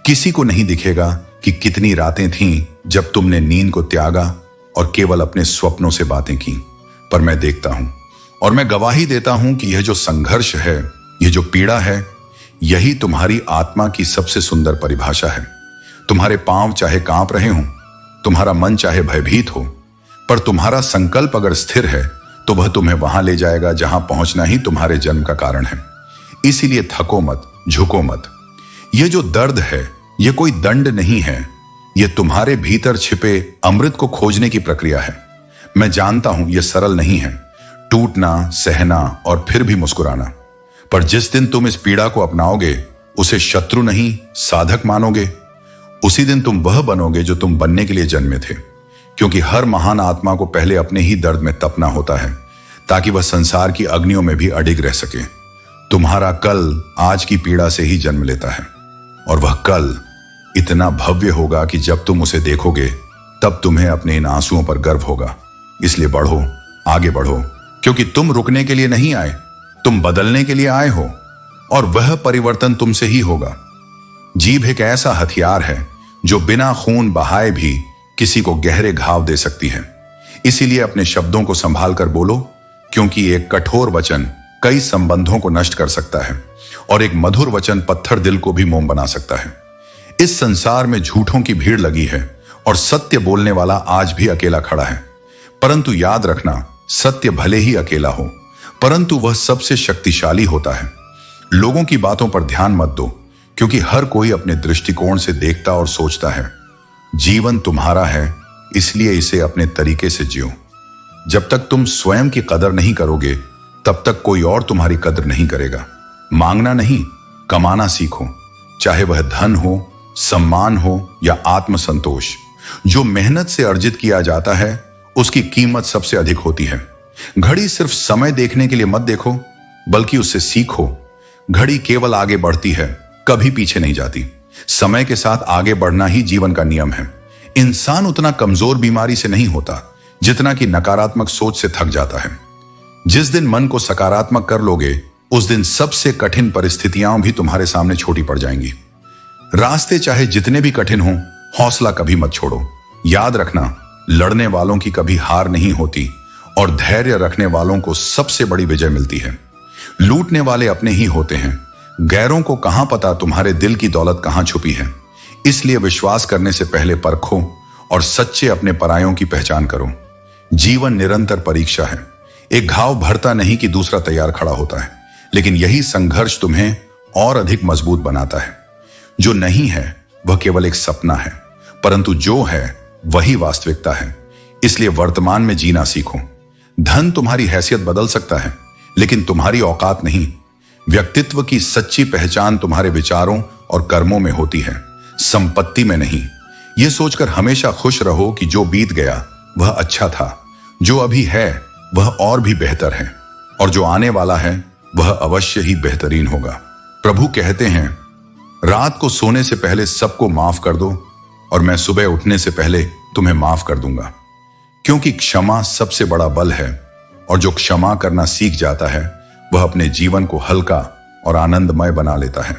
किसी को नहीं दिखेगा कि कितनी रातें थीं जब तुमने नींद को त्यागा और केवल अपने स्वप्नों से बातें की, पर मैं देखता हूं और मैं गवाही देता हूं कि यह जो संघर्ष है, यह जो पीड़ा है, यही तुम्हारी आत्मा की सबसे सुंदर परिभाषा है। तुम्हारे पांव चाहे कांप रहे हों, तुम्हारा मन चाहे भयभीत हो, पर तुम्हारा संकल्प अगर स्थिर है तो वह तुम्हें वहां ले जाएगा जहां पहुंचना ही तुम्हारे जन्म का कारण है। इसीलिए थको मत, झुको मत। यह जो दर्द है यह कोई दंड नहीं है, यह तुम्हारे भीतर छिपे अमृत को खोजने की प्रक्रिया है। मैं जानता हूं यह सरल नहीं है, टूटना, सहना और फिर भी मुस्कुराना। पर जिस दिन तुम इस पीड़ा को अपनाओगे, उसे शत्रु नहीं साधक मानोगे, उसी दिन तुम वह बनोगे जो तुम बनने के लिए जन्मे थे। क्योंकि हर महान आत्मा को पहले अपने ही दर्द में तपना होता है, ताकि वह संसार की अग्नियों में भी अडिग रह सके। तुम्हारा कल आज की पीड़ा से ही जन्म लेता है, और वह कल इतना भव्य होगा कि जब तुम उसे देखोगे तब तुम्हें अपने इन आंसुओं पर गर्व होगा। इसलिए बढ़ो, आगे बढ़ो, क्योंकि तुम रुकने के लिए नहीं आए, तुम बदलने के लिए आए हो, और वह परिवर्तन तुमसे ही होगा। जीभ एक ऐसा हथियार है जो बिना खून बहाए भी किसी को गहरे घाव दे सकती है। इसीलिए अपने शब्दों को संभाल कर बोलो, क्योंकि एक कठोर वचन कई संबंधों को नष्ट कर सकता है, और एक मधुर वचन पत्थर दिल को भी मोम बना सकता है। इस संसार में झूठों की भीड़ लगी है और सत्य बोलने वाला आज भी अकेला खड़ा है। परंतु याद रखना, सत्य भले ही अकेला हो, परंतु वह सबसे शक्तिशाली होता है। लोगों की बातों पर ध्यान मत दो, क्योंकि हर कोई अपने दृष्टिकोण से देखता और सोचता है। जीवन तुम्हारा है, इसलिए इसे अपने तरीके से जियो। जब तक तुम स्वयं की कदर नहीं करोगे, तब तक कोई और तुम्हारी कदर नहीं करेगा। मांगना नहीं, कमाना सीखो, चाहे वह धन हो, सम्मान हो या आत्मसंतोष। जो मेहनत से अर्जित किया जाता है उसकी कीमत सबसे अधिक होती है। घड़ी सिर्फ समय देखने के लिए मत देखो, बल्कि उससे सीखो। घड़ी केवल आगे बढ़ती है, कभी पीछे नहीं जाती। समय के साथ आगे बढ़ना ही जीवन का नियम है। इंसान उतना कमजोर बीमारी से नहीं होता जितना कि नकारात्मक सोच से थक जाता है। जिस दिन मन को सकारात्मक कर लोगे, उस दिन सबसे कठिन परिस्थितियां भी तुम्हारे सामने छोटी पड़ जाएंगी। रास्ते चाहे जितने भी कठिन हों, हौसला कभी मत छोड़ो। याद रखना, लड़ने वालों की कभी हार नहीं होती, और धैर्य रखने वालों को सबसे बड़ी विजय मिलती है। लूटने वाले अपने ही होते हैं, गैरों को कहां पता तुम्हारे दिल की दौलत कहां छुपी है। इसलिए विश्वास करने से पहले परखो और सच्चे अपने परायों की पहचान करो। जीवन निरंतर परीक्षा है। एक घाव भरता नहीं कि दूसरा तैयार खड़ा होता है, लेकिन यही संघर्ष तुम्हें और अधिक मजबूत बनाता है। जो नहीं है वह केवल एक सपना है, परंतु जो है वही वास्तविकता है। इसलिए वर्तमान में जीना सीखो। धन तुम्हारी हैसियत बदल सकता है, लेकिन तुम्हारी औकात नहीं। व्यक्तित्व की सच्ची पहचान तुम्हारे विचारों और कर्मों में होती है, संपत्ति में नहीं। यह सोचकर हमेशा खुश रहो कि जो बीत गया वह अच्छा था, जो अभी है वह और भी बेहतर है, और जो आने वाला है वह अवश्य ही बेहतरीन होगा। प्रभु कहते हैं, रात को सोने से पहले सबको माफ कर दो और मैं सुबह उठने से पहले तुम्हें माफ कर दूंगा। क्योंकि क्षमा सबसे बड़ा बल है, और जो क्षमा करना सीख जाता है वह अपने जीवन को हल्का और आनंदमय बना लेता है।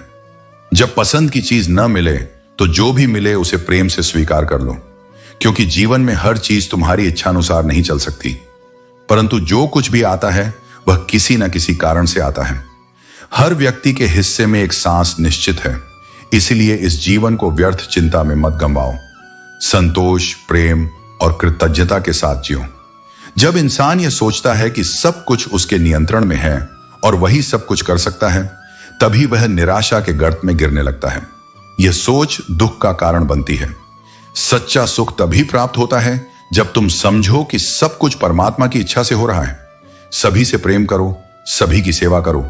जब पसंद की चीज न मिले तो जो भी मिले उसे प्रेम से स्वीकार कर लो, क्योंकि जीवन में हर चीज तुम्हारी इच्छानुसार नहीं चल सकती, परंतु जो कुछ भी आता है वह किसी न किसी कारण से आता है। हर व्यक्ति के हिस्से में एक सांस निश्चित है, इसलिए इस जीवन को व्यर्थ चिंता में मत गंवाओ। संतोष, प्रेम और कृतज्ञता के साथ जियो। जब इंसान यह सोचता है कि सब कुछ उसके नियंत्रण में है और वही सब कुछ कर सकता है, तभी वह निराशा के गर्त में गिरने लगता है। यह सोच दुख का कारण बनती है। सच्चा सुख तभी प्राप्त होता है जब तुम समझो कि सब कुछ परमात्मा की इच्छा से हो रहा है। सभी से प्रेम करो, सभी की सेवा करो।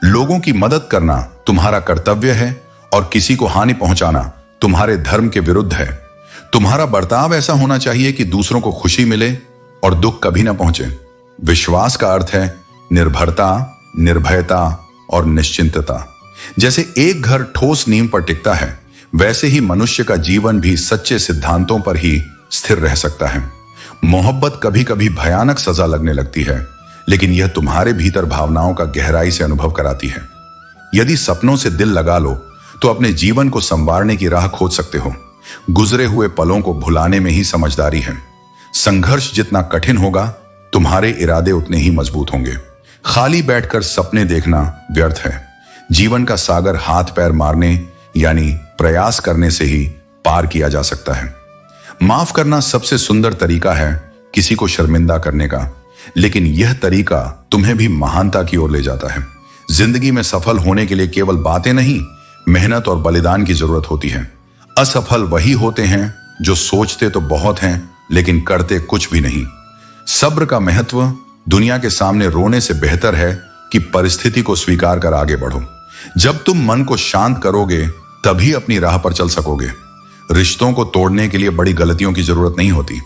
लोगों की मदद करना तुम्हारा कर्तव्य है और किसी को हानि पहुंचाना तुम्हारे धर्म के विरुद्ध है। तुम्हारा बर्ताव ऐसा होना चाहिए कि दूसरों को खुशी मिले और दुख कभी ना पहुंचे। विश्वास का अर्थ है निर्भरता, निर्भयता और निश्चिंतता। जैसे एक घर ठोस नींव पर टिकता है, वैसे ही मनुष्य का जीवन भी सच्चे सिद्धांतों पर ही स्थिर रह सकता है। मोहब्बत कभी कभी भयानक सजा लगने लगती है, लेकिन यह तुम्हारे भीतर भावनाओं का गहराई से अनुभव कराती है। यदि सपनों से दिल लगा लो तो अपने जीवन को संवारने की राह खोज सकते हो। गुजरे हुए पलों को भुलाने में ही समझदारी है। संघर्ष जितना कठिन होगा, तुम्हारे इरादे उतने ही मजबूत होंगे। खाली बैठकर सपने देखना व्यर्थ है। जीवन का सागर हाथ पैर मारने यानी प्रयास करने से ही पार किया जा सकता है। माफ करना सबसे सुंदर तरीका है किसी को शर्मिंदा करने का, लेकिन यह तरीका तुम्हें भी महानता की ओर ले जाता है। जिंदगी में सफल होने के लिए केवल बातें नहीं, मेहनत और बलिदान की जरूरत होती है। असफल वही होते हैं जो सोचते तो बहुत हैं लेकिन करते कुछ भी नहीं। सब्र का महत्व दुनिया के सामने रोने से बेहतर है कि परिस्थिति को स्वीकार कर आगे बढ़ो। जब तुम मन को शांत करोगे तभी अपनी राह पर चल सकोगे। रिश्तों को तोड़ने के लिए बड़ी गलतियों की जरूरत नहीं होती।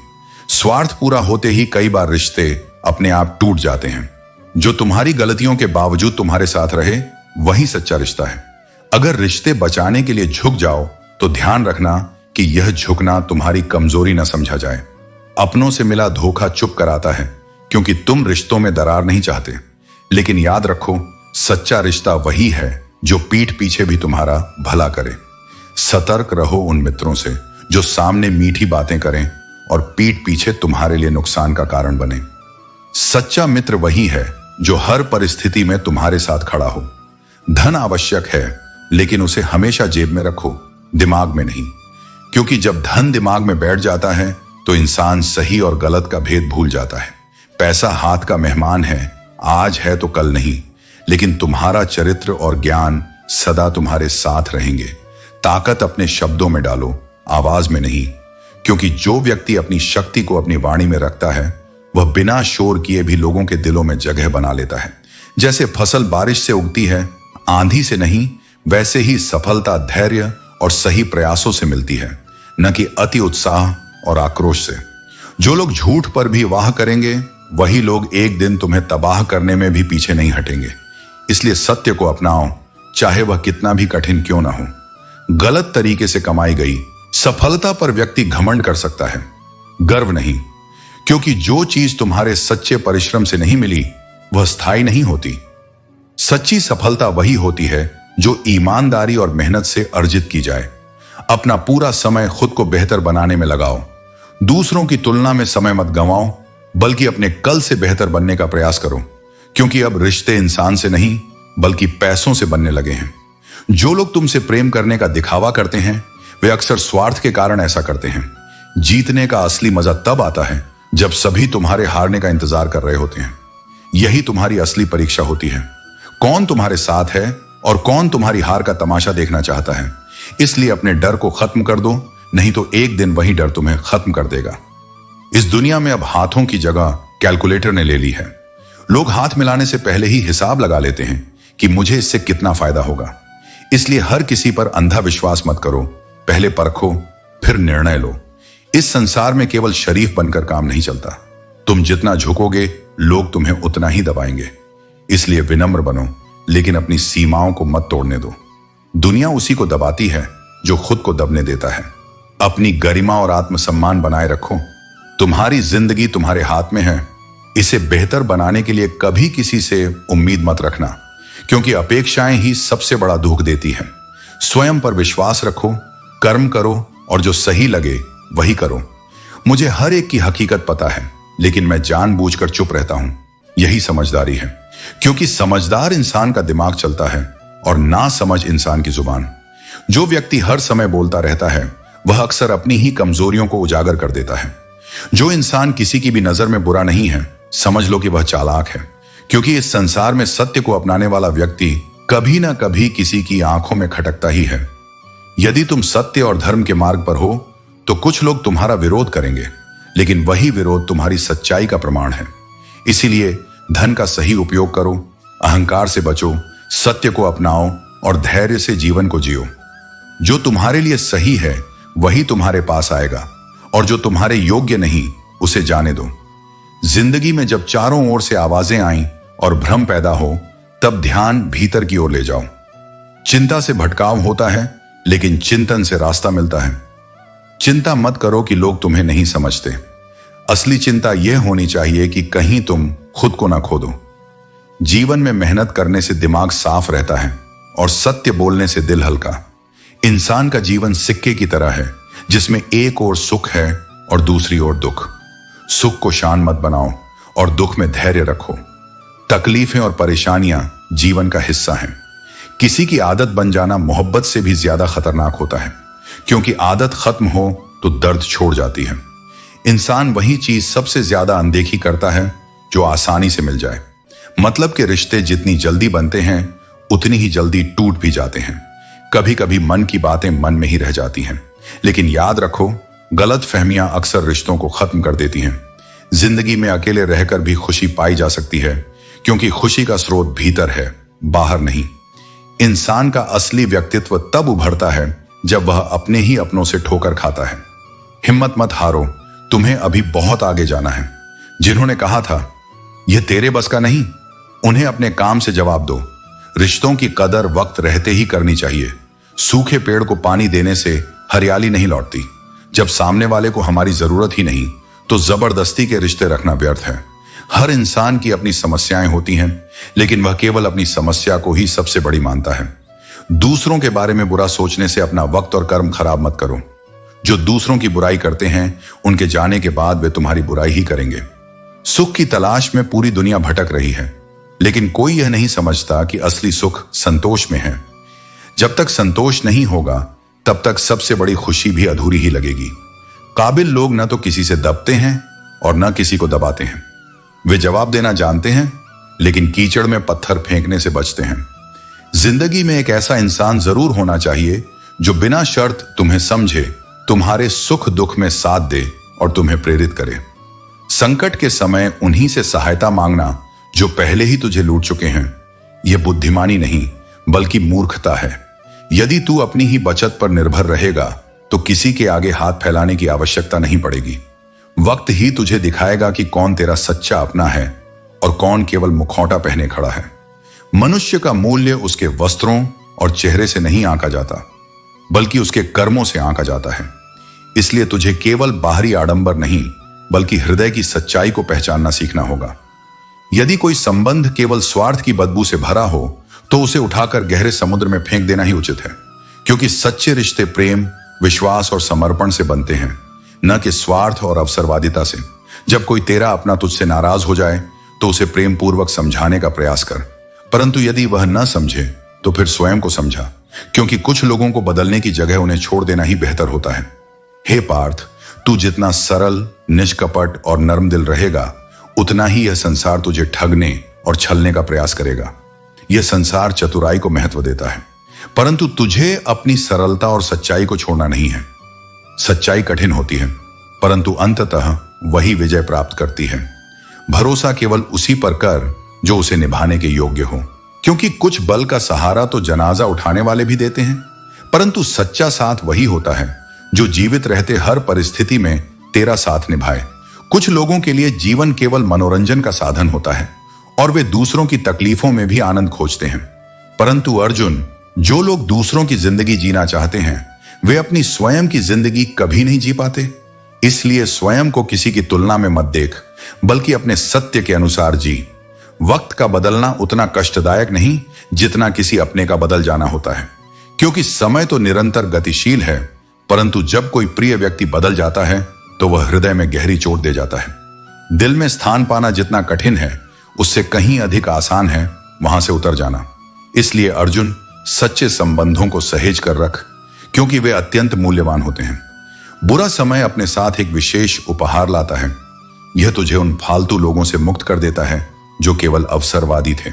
स्वार्थ पूरा होते ही कई बार रिश्ते अपने आप टूट जाते हैं। जो तुम्हारी गलतियों के बावजूद तुम्हारे साथ रहे वही सच्चा रिश्ता है। अगर रिश्ते बचाने के लिए झुक जाओ तो ध्यान रखना कि यह झुकना तुम्हारी कमजोरी न समझा जाए। अपनों से मिला धोखा चुप कराता है, क्योंकि तुम रिश्तों में दरार नहीं चाहते। लेकिन याद रखो, सच्चा रिश्ता वही है जो पीठ पीछे भी तुम्हारा भला करे। सतर्क रहो उन मित्रों से जो सामने मीठी बातें करें और पीठ पीछे तुम्हारे लिए नुकसान का कारण बने। सच्चा मित्र वही है जो हर परिस्थिति में तुम्हारे साथ खड़ा हो। धन आवश्यक है, लेकिन उसे हमेशा जेब में रखो, दिमाग में नहीं। क्योंकि जब धन दिमाग में बैठ जाता है तो इंसान सही और गलत का भेद भूल जाता है। पैसा हाथ का मेहमान है, आज है तो कल नहीं, लेकिन तुम्हारा चरित्र और ज्ञान सदा तुम्हारे साथ रहेंगे। ताकत अपने शब्दों में डालो, आवाज में नहीं। क्योंकि जो व्यक्ति अपनी शक्ति को अपनी वाणी में रखता है वह बिना शोर किए भी लोगों के दिलों में जगह बना लेता है। जैसे फसल बारिश से उगती है, आंधी से नहीं, वैसे ही सफलता धैर्य और सही प्रयासों से मिलती है, न कि अति उत्साह और आक्रोश से। जो लोग झूठ पर भी वाह करेंगे वही लोग एक दिन तुम्हें तबाह करने में भी पीछे नहीं हटेंगे। इसलिए सत्य को अपनाओ, चाहे वह कितना भी कठिन क्यों ना हो। गलत तरीके से कमाई गई सफलता पर व्यक्ति घमंड कर सकता है, गर्व नहीं। क्योंकि जो चीज तुम्हारे सच्चे परिश्रम से नहीं मिली वह स्थायी नहीं होती। सच्ची सफलता वही होती है जो ईमानदारी और मेहनत से अर्जित की जाए। अपना पूरा समय खुद को बेहतर बनाने में लगाओ। दूसरों की तुलना में समय मत गंवाओ, बल्कि अपने कल से बेहतर बनने का प्रयास करो। क्योंकि अब रिश्ते इंसान से नहीं बल्कि पैसों से बनने लगे हैं। जो लोग तुमसे प्रेम करने का दिखावा करते हैं वे अक्सर स्वार्थ के कारण ऐसा करते हैं। जीतने का असली मजा तब आता है जब सभी तुम्हारे हारने का इंतजार कर रहे होते हैं। यही तुम्हारी असली परीक्षा होती है। कौन तुम्हारे साथ है और कौन तुम्हारी हार का तमाशा देखना चाहता है। इसलिए अपने डर को खत्म कर दो, नहीं तो एक दिन वही डर तुम्हें खत्म कर देगा। इस दुनिया में अब हाथों की जगह कैलकुलेटर ने ले ली है। लोग हाथ मिलाने से पहले ही हिसाब लगा लेते हैं कि मुझे इससे कितना फायदा होगा। इसलिए हर किसी पर अंधा विश्वास मत करो, पहले परखो फिर निर्णय लो। इस संसार में केवल शरीफ बनकर काम नहीं चलता। तुम जितना झुकोगे लोग तुम्हें उतना ही दबाएंगे। इसलिए विनम्र बनो, लेकिन अपनी सीमाओं को मत तोड़ने दो। दुनिया उसी को दबाती है जो खुद को दबने देता है। अपनी गरिमा और आत्मसम्मान बनाए रखो। तुम्हारी जिंदगी तुम्हारे हाथ में है। इसे बेहतर बनाने के लिए कभी किसी से उम्मीद मत रखना, क्योंकि अपेक्षाएं ही सबसे बड़ा दुख देती हैं। स्वयं पर विश्वास रखो, कर्म करो और जो सही लगे वही करो। मुझे हर एक की हकीकत पता है, लेकिन मैं जानबूझकर चुप रहता हूं। यही समझदारी है, क्योंकि समझदार इंसान का दिमाग चलता है और ना समझ इंसान की जुबान। जो व्यक्ति हर समय बोलता रहता है वह अक्सर अपनी ही कमजोरियों को उजागर कर देता है। जो इंसान किसी की भी नजर में बुरा नहीं है, समझ लो कि वह चालाक है, क्योंकि इस संसार में सत्य को अपनाने वाला व्यक्ति कभी ना कभी किसी की आंखों में खटकता ही है। यदि तुम सत्य और धर्म के मार्ग पर हो तो कुछ लोग तुम्हारा विरोध करेंगे, लेकिन वही विरोध तुम्हारी सच्चाई का प्रमाण है। इसीलिए धन का सही उपयोग करो, अहंकार से बचो, सत्य को अपनाओ और धैर्य से जीवन को जियो। जो तुम्हारे लिए सही है वही तुम्हारे पास आएगा, और जो तुम्हारे योग्य नहीं उसे जाने दो। जिंदगी में जब चारों ओर से आवाजें आईं और भ्रम पैदा हो, तब ध्यान भीतर की ओर ले जाओ। चिंता से भटकाव होता है, लेकिन चिंतन से रास्ता मिलता है। चिंता मत करो कि लोग तुम्हें नहीं समझते। असली चिंता यह होनी चाहिए कि कहीं तुम खुद को ना खो दो। जीवन में मेहनत करने से दिमाग साफ रहता है और सत्य बोलने से दिल हल्का। इंसान का जीवन सिक्के की तरह है, जिसमें एक ओर सुख है और दूसरी ओर दुख। सुख को शान मत बनाओ और दुख में धैर्य रखो। तकलीफें और परेशानियां जीवन का हिस्सा हैं। किसी की आदत बन जाना मोहब्बत से भी ज्यादा खतरनाक होता है, क्योंकि आदत खत्म हो तो दर्द छोड़ जाती है। इंसान वही चीज सबसे ज्यादा अनदेखी करता है जो आसानी से मिल जाए। मतलब के रिश्ते जितनी जल्दी बनते हैं उतनी ही जल्दी टूट भी जाते हैं। कभी कभी मन की बातें मन में ही रह जाती हैं, लेकिन याद रखो, गलत फहमियां अक्सर रिश्तों को खत्म कर देती हैं। जिंदगी में अकेले रहकर भी खुशी पाई जा सकती है, क्योंकि खुशी का स्रोत भीतर है, बाहर नहीं। इंसान का असली व्यक्तित्व तब उभरता है जब वह अपने ही अपनों से ठोकर खाता है। हिम्मत मत हारो, तुम्हें अभी बहुत आगे जाना है। जिन्होंने कहा था यह तेरे बस का नहीं, उन्हें अपने काम से जवाब दो। रिश्तों की कदर वक्त रहते ही करनी चाहिए। सूखे पेड़ को पानी देने से हरियाली नहीं लौटती। जब सामने वाले को हमारी जरूरत ही नहीं, तो जबरदस्ती के रिश्ते रखना व्यर्थ है। हर इंसान की अपनी समस्याएं होती हैं, लेकिन वह केवल अपनी समस्या को ही सबसे बड़ी मानता है। दूसरों के बारे में बुरा सोचने से अपना वक्त और कर्म खराब मत करो। जो दूसरों की बुराई करते हैं, उनके जाने के बाद वे तुम्हारी बुराई ही करेंगे। सुख की तलाश में पूरी दुनिया भटक रही है, लेकिन कोई यह नहीं समझता कि असली सुख संतोष में है। जब तक संतोष नहीं होगा, तब तक सबसे बड़ी खुशी भी अधूरी ही लगेगी। काबिल लोग न तो किसी से दबते हैं और न किसी को दबाते हैं। वे जवाब देना जानते हैं, लेकिन कीचड़ में पत्थर फेंकने से बचते हैं। जिंदगी में एक ऐसा इंसान जरूर होना चाहिए जो बिना शर्त तुम्हें समझे, तुम्हारे सुख दुख में साथ दे और तुम्हें प्रेरित करे। संकट के समय उन्हीं से सहायता मांगना जो पहले ही तुझे लूट चुके हैं। यह बुद्धिमानी नहीं, बल्कि मूर्खता है। यदि तू अपनी ही बचत पर निर्भर रहेगा तो किसी के आगे हाथ फैलाने की आवश्यकता नहीं पड़ेगी। वक्त ही तुझे दिखाएगा कि कौन तेरा सच्चा अपना है और कौन केवल मुखौटा पहने खड़ा है। मनुष्य का मूल्य उसके वस्त्रों और चेहरे से नहीं आंका जाता, बल्कि उसके कर्मों से आंका जाता है। इसलिए तुझे केवल बाहरी आडंबर नहीं, बल्कि हृदय की सच्चाई को पहचानना सीखना होगा। यदि कोई संबंध केवल स्वार्थ की बदबू से भरा हो तो उसे उठाकर गहरे समुद्र में फेंक देना ही उचित है, क्योंकि सच्चे रिश्ते प्रेम, विश्वास और समर्पण से बनते हैं, न कि स्वार्थ और अवसरवादिता से। जब कोई तेरा अपना तुझसे नाराज हो जाए तो उसे प्रेम पूर्वक समझाने का प्रयास कर। परंतु यदि वह न समझे तो फिर स्वयं को समझा, क्योंकि कुछ लोगों को बदलने की जगह उन्हें छोड़ देना ही बेहतर होता है। हे पार्थ, तू जितना सरल, निष्कपट और नर्म दिल रहेगा, उतना ही यह संसार तुझे ठगने और छलने का प्रयास करेगा। यह संसार चतुराई को महत्व देता है, परंतु तुझे अपनी सरलता और सच्चाई को छोड़ना नहीं है। सच्चाई कठिन होती है, परंतु अंततः वही विजय प्राप्त करती है। भरोसा केवल उसी पर कर जो उसे निभाने के योग्य हो, क्योंकि कुछ बल का सहारा तो जनाजा उठाने वाले भी देते हैं, परंतु सच्चा साथ वही होता है जो जीवित रहते हर परिस्थिति में तेरा साथ निभाए। कुछ लोगों के लिए जीवन केवल मनोरंजन का साधन होता है और वे दूसरों की तकलीफों में भी आनंद खोजते हैं, परंतु अर्जुन, जो लोग दूसरों की जिंदगी जीना चाहते हैं वे अपनी स्वयं की जिंदगी कभी नहीं जी पाते। इसलिए स्वयं को किसी की तुलना में मत देख, बल्कि अपने सत्य के अनुसार जी। वक्त का बदलना उतना कष्टदायक नहीं जितना किसी अपने का बदल जाना होता है, क्योंकि समय तो निरंतर गतिशील है, परंतु जब कोई प्रिय व्यक्ति बदल जाता है तो वह हृदय में गहरी चोट दे जाता है। दिल में स्थान पाना जितना कठिन है, उससे कहीं अधिक आसान है वहां से उतर जाना। इसलिए अर्जुन, सच्चे संबंधों को सहेज कर रख, क्योंकि वे अत्यंत मूल्यवान होते हैं। बुरा समय अपने साथ एक विशेष उपहार लाता है। यह तुझे उन फालतू लोगों से मुक्त कर देता है जो केवल अवसरवादी थे।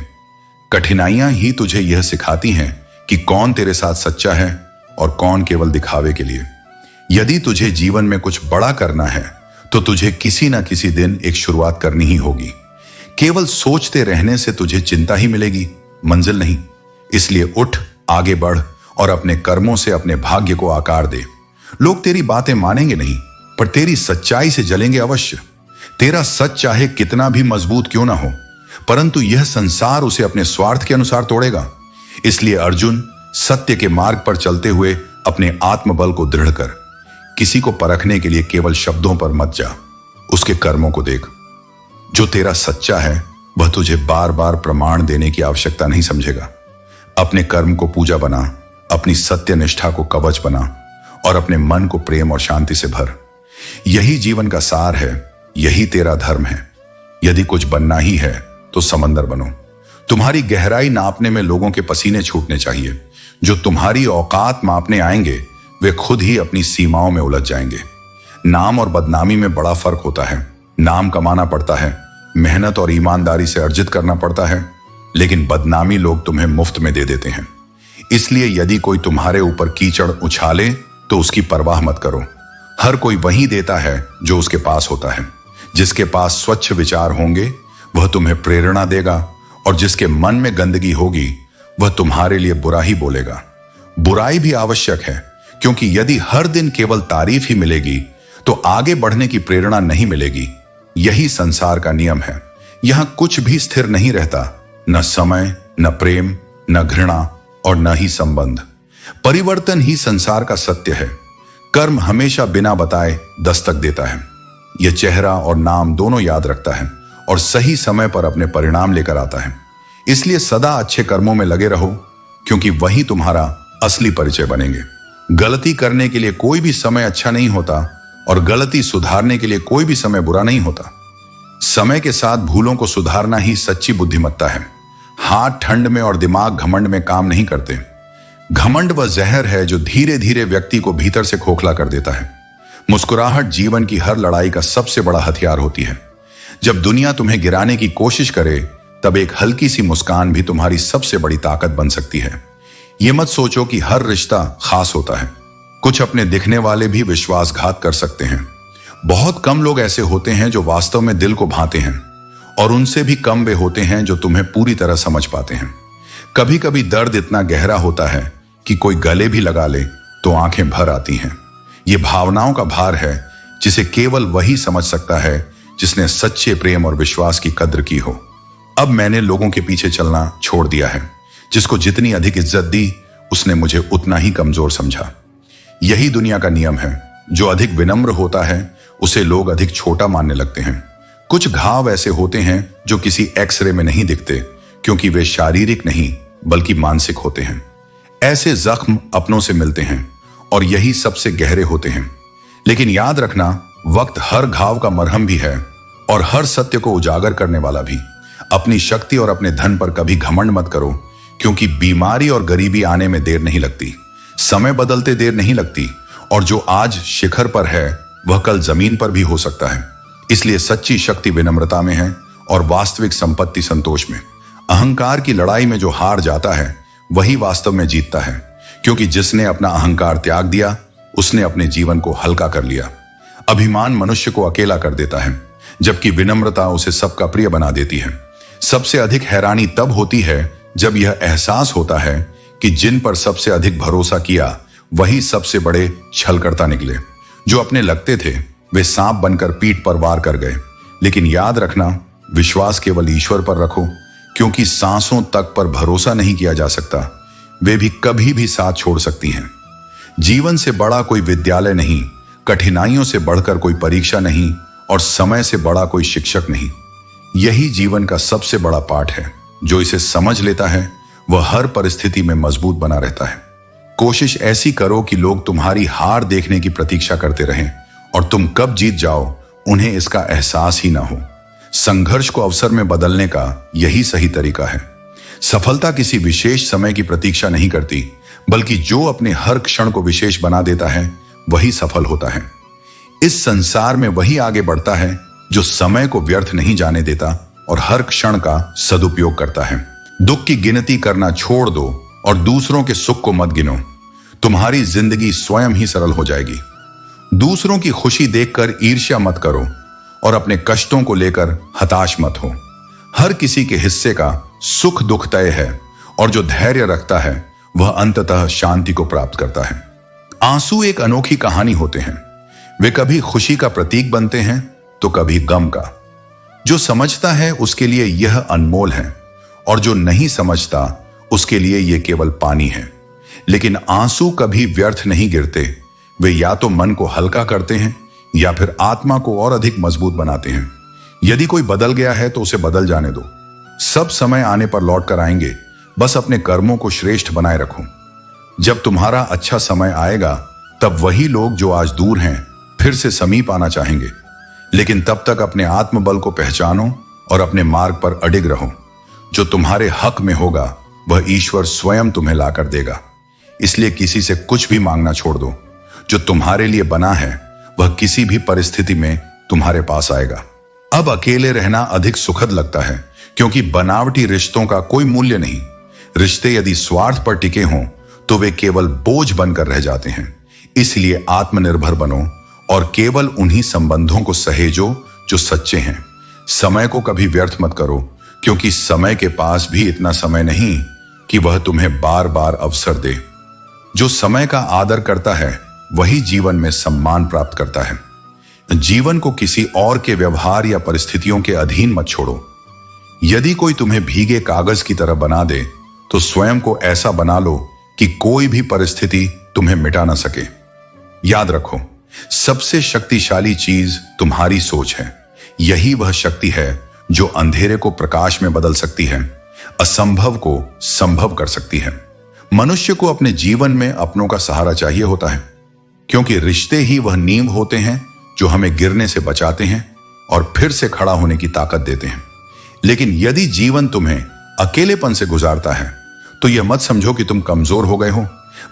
कठिनाइयां ही तुझे यह सिखाती हैं कि कौन तेरे साथ सच्चा है और कौन केवल दिखावे के लिए। यदि तुझे जीवन में कुछ बड़ा करना है तो तुझे किसी ना किसी दिन एक शुरुआत करनी ही होगी। केवल सोचते रहने से तुझे चिंता ही मिलेगी, मंजिल नहीं। इसलिए उठ, आगे बढ़ और अपने कर्मों से अपने भाग्य को आकार दे। लोग तेरी बातें मानेंगे नहीं, पर तेरी सच्चाई से जलेंगे अवश्य। तेरा सच चाहे कितना भी मजबूत क्यों ना हो, परंतु यह संसार उसे अपने स्वार्थ के अनुसार तोड़ेगा। इसलिए अर्जुन, सत्य के मार्ग पर चलते हुए अपने आत्मबल को दृढ़ कर। किसी को परखने के लिए केवल शब्दों पर मत जा, उसके कर्मों को देख। जो तेरा सच्चा है वह तुझे बार बार प्रमाण देने की आवश्यकता नहीं समझेगा। अपने कर्म को पूजा बना, अपनी सत्य निष्ठा को कवच बना और अपने मन को प्रेम और शांति से भर। यही जीवन का सार है, यही तेरा धर्म है। यदि कुछ बनना ही है तो समंदर बनो। तुम्हारी गहराई नापने में लोगों के पसीने छूटने चाहिए। जो तुम्हारी औकात मापने आएंगे वे खुद ही अपनी सीमाओं में उलझ जाएंगे। नाम और बदनामी में बड़ा फर्क होता है। नाम कमाना पड़ता है, मेहनत और ईमानदारी से अर्जित करना पड़ता है, लेकिन बदनामी लोग तुम्हें मुफ्त में दे देते हैं। इसलिए यदि कोई तुम्हारे ऊपर कीचड़ उछाले तो उसकी परवाह मत करो। हर कोई वही देता है जो उसके पास होता है। जिसके पास स्वच्छ विचार होंगे वह तुम्हें प्रेरणा देगा, और जिसके मन में गंदगी होगी वह तुम्हारे लिए बुरा ही बोलेगा। बुराई भी आवश्यक है, क्योंकि यदि हर दिन केवल तारीफ ही मिलेगी तो आगे बढ़ने की प्रेरणा नहीं मिलेगी। यही संसार का नियम है। यहां कुछ भी स्थिर नहीं रहता, न समय, न प्रेम, न घृणा और न ही संबंध। परिवर्तन ही संसार का सत्य है। कर्म हमेशा बिना बताए दस्तक देता है। यह चेहरा और नाम दोनों याद रखता है और सही समय पर अपने परिणाम लेकर आता है। इसलिए सदा अच्छे कर्मों में लगे रहो, क्योंकि वही तुम्हारा असली परिचय बनेंगे। गलती करने के लिए कोई भी समय अच्छा नहीं होता और गलती सुधारने के लिए कोई भी समय बुरा नहीं होता। समय के साथ भूलों को सुधारना ही सच्ची बुद्धिमत्ता है। हाथ ठंड में और दिमाग घमंड में काम नहीं करते। घमंड वह जहर है जो धीरे धीरे व्यक्ति को भीतर से खोखला कर देता है। मुस्कुराहट जीवन की हर लड़ाई का सबसे बड़ा हथियार होती है। जब दुनिया तुम्हें गिराने की कोशिश करे, तब एक हल्की सी मुस्कान भी तुम्हारी सबसे बड़ी ताकत बन सकती है। यह मत सोचो कि हर रिश्ता खास होता है। कुछ अपने दिखने वाले भी विश्वासघात कर सकते हैं। बहुत कम लोग ऐसे होते हैं जो वास्तव में दिल को भाते हैं, और उनसे भी कम वे होते हैं जो तुम्हें पूरी तरह समझ पाते हैं। कभी कभी दर्द इतना गहरा होता है कि कोई गले भी लगा ले तो आंखें भर आती हैं। यह भावनाओं का भार है जिसे केवल वही समझ सकता है जिसने सच्चे प्रेम और विश्वास की कद्र की हो। अब मैंने लोगों के पीछे चलना छोड़ दिया है। जिसको जितनी अधिक इज्जत दी उसने मुझे उतना ही कमजोर समझा। यही दुनिया का नियम है। जो अधिक विनम्र होता है उसे लोग अधिक छोटा मानने लगते हैं। कुछ घाव ऐसे होते हैं जो किसी एक्सरे में नहीं दिखते, क्योंकि वे शारीरिक नहीं बल्कि मानसिक होते हैं। ऐसे जख्म अपनों से मिलते हैं और यही सबसे गहरे होते हैं। लेकिन याद रखना, वक्त हर घाव का मरहम भी है और हर सत्य को उजागर करने वाला भी। अपनी शक्ति और अपने धन पर कभी घमंड मत करो, क्योंकि बीमारी और गरीबी आने में देर नहीं लगती। समय बदलते देर नहीं लगती, और जो आज शिखर पर है वह कल जमीन पर भी हो सकता है। इसलिए सच्ची शक्ति विनम्रता में है और वास्तविक संपत्ति संतोष में। अहंकार की लड़ाई में जो हार जाता है वही वास्तव में जीतता है, क्योंकि जिसने अपना अहंकार त्याग दिया उसने अपने जीवन को हल्का कर लिया। अभिमान मनुष्य को अकेला कर देता है, जबकि विनम्रता उसे सबका प्रिय बना देती है। सबसे अधिक हैरानी तब होती है जब यह एहसास होता है कि जिन पर सबसे अधिक भरोसा किया वही सबसे बड़े छलकर्ता निकले। जो अपने लगते थे वे सांप बनकर पीठ पर वार कर गए। लेकिन याद रखना, विश्वास केवल ईश्वर पर रखो, क्योंकि सांसों तक पर भरोसा नहीं किया जा सकता, वे भी कभी भी साथ छोड़ सकती हैं। जीवन से बड़ा कोई विद्यालय नहीं, कठिनाइयों से बढ़कर कोई परीक्षा नहीं, और समय से बड़ा कोई शिक्षक नहीं। यही जीवन का सबसे बड़ा पाठ है। जो इसे समझ लेता है वह हर परिस्थिति में मजबूत बना रहता है। कोशिश ऐसी करो कि लोग तुम्हारी हार देखने की प्रतीक्षा करते रहें, और तुम कब जीत जाओ उन्हें इसका एहसास ही ना हो। संघर्ष को अवसर में बदलने का यही सही तरीका है। सफलता किसी विशेष समय की प्रतीक्षा नहीं करती, बल्कि जो अपने हर क्षण को विशेष बना देता है वही सफल होता है। इस संसार में वही आगे बढ़ता है जो समय को व्यर्थ नहीं जाने देता और हर क्षण का सदुपयोग करता है। दुख की गिनती करना छोड़ दो और दूसरों के सुख को मत गिनो। तुम्हारी जिंदगी स्वयं ही सरल हो जाएगी। दूसरों की खुशी देखकर ईर्ष्या मत करो और अपने कष्टों को लेकर हताश मत हो। हर किसी के हिस्से का सुख दुख तय है, और जो धैर्य रखता है वह अंततः शांति को प्राप्त करता है। आंसू एक अनोखी कहानी होते हैं। वे कभी खुशी का प्रतीक बनते हैं तो कभी गम का। जो समझता है उसके लिए यह अनमोल है, और जो नहीं समझता उसके लिए यह केवल पानी है। लेकिन आंसू कभी व्यर्थ नहीं गिरते। वे या तो मन को हल्का करते हैं या फिर आत्मा को और अधिक मजबूत बनाते हैं। यदि कोई बदल गया है तो उसे बदल जाने दो। सब समय आने पर लौट कर आएंगे। बस अपने कर्मों को श्रेष्ठ बनाए रखो। जब तुम्हारा अच्छा समय आएगा तब वही लोग जो आज दूर हैं फिर से समीप आना चाहेंगे। लेकिन तब तक अपने आत्मबल को पहचानो और अपने मार्ग पर अडिग रहो। जो तुम्हारे हक में होगा वह ईश्वर स्वयं तुम्हें लाकर देगा। इसलिए किसी से कुछ भी मांगना छोड़ दो। जो तुम्हारे लिए बना है वह किसी भी परिस्थिति में तुम्हारे पास आएगा। अब अकेले रहना अधिक सुखद लगता है, क्योंकि बनावटी रिश्तों का कोई मूल्य नहीं। रिश्ते यदि स्वार्थ पर टिके हों तो वे केवल बोझ बनकर रह जाते हैं। इसलिए आत्मनिर्भर बनो और केवल उन्हीं संबंधों को सहेजो जो सच्चे हैं। समय को कभी व्यर्थ मत करो, क्योंकि समय के पास भी इतना समय नहीं कि वह तुम्हें बार बार अवसर दे। जो समय का आदर करता है वही जीवन में सम्मान प्राप्त करता है। जीवन को किसी और के व्यवहार या परिस्थितियों के अधीन मत छोड़ो। यदि कोई तुम्हें भीगे कागज की तरह बना दे तो स्वयं को ऐसा बना लो कि कोई भी परिस्थिति तुम्हें मिटा ना सके। याद रखो, सबसे शक्तिशाली चीज तुम्हारी सोच है। यही वह शक्ति है जो अंधेरे को प्रकाश में बदल सकती है, असंभव को संभव कर सकती है। मनुष्य को अपने जीवन में अपनों का सहारा चाहिए होता है, क्योंकि रिश्ते ही वह नींव होते हैं जो हमें गिरने से बचाते हैं और फिर से खड़ा होने की ताकत देते हैं। लेकिन यदि जीवन तुम्हें अकेलेपन से गुजारता है तो यह मत समझो कि तुम कमजोर हो गए हो,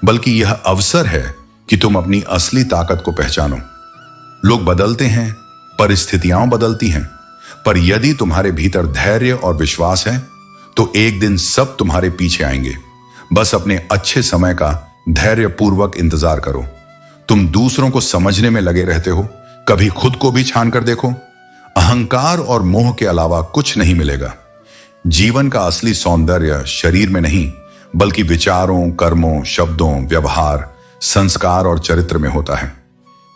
बल्कि यह अवसर है कि तुम अपनी असली ताकत को पहचानो। लोग बदलते हैं, परिस्थितियां बदलती हैं, पर यदि तुम्हारे भीतर धैर्य और विश्वास है तो एक दिन सब तुम्हारे पीछे आएंगे। बस अपने अच्छे समय का धैर्यपूर्वक इंतजार करो। तुम दूसरों को समझने में लगे रहते हो, कभी खुद को भी छान कर देखो। अहंकार और मोह के अलावा कुछ नहीं मिलेगा। जीवन का असली सौंदर्य शरीर में नहीं, बल्कि विचारों, कर्मों, शब्दों, व्यवहार, संस्कार और चरित्र में होता है।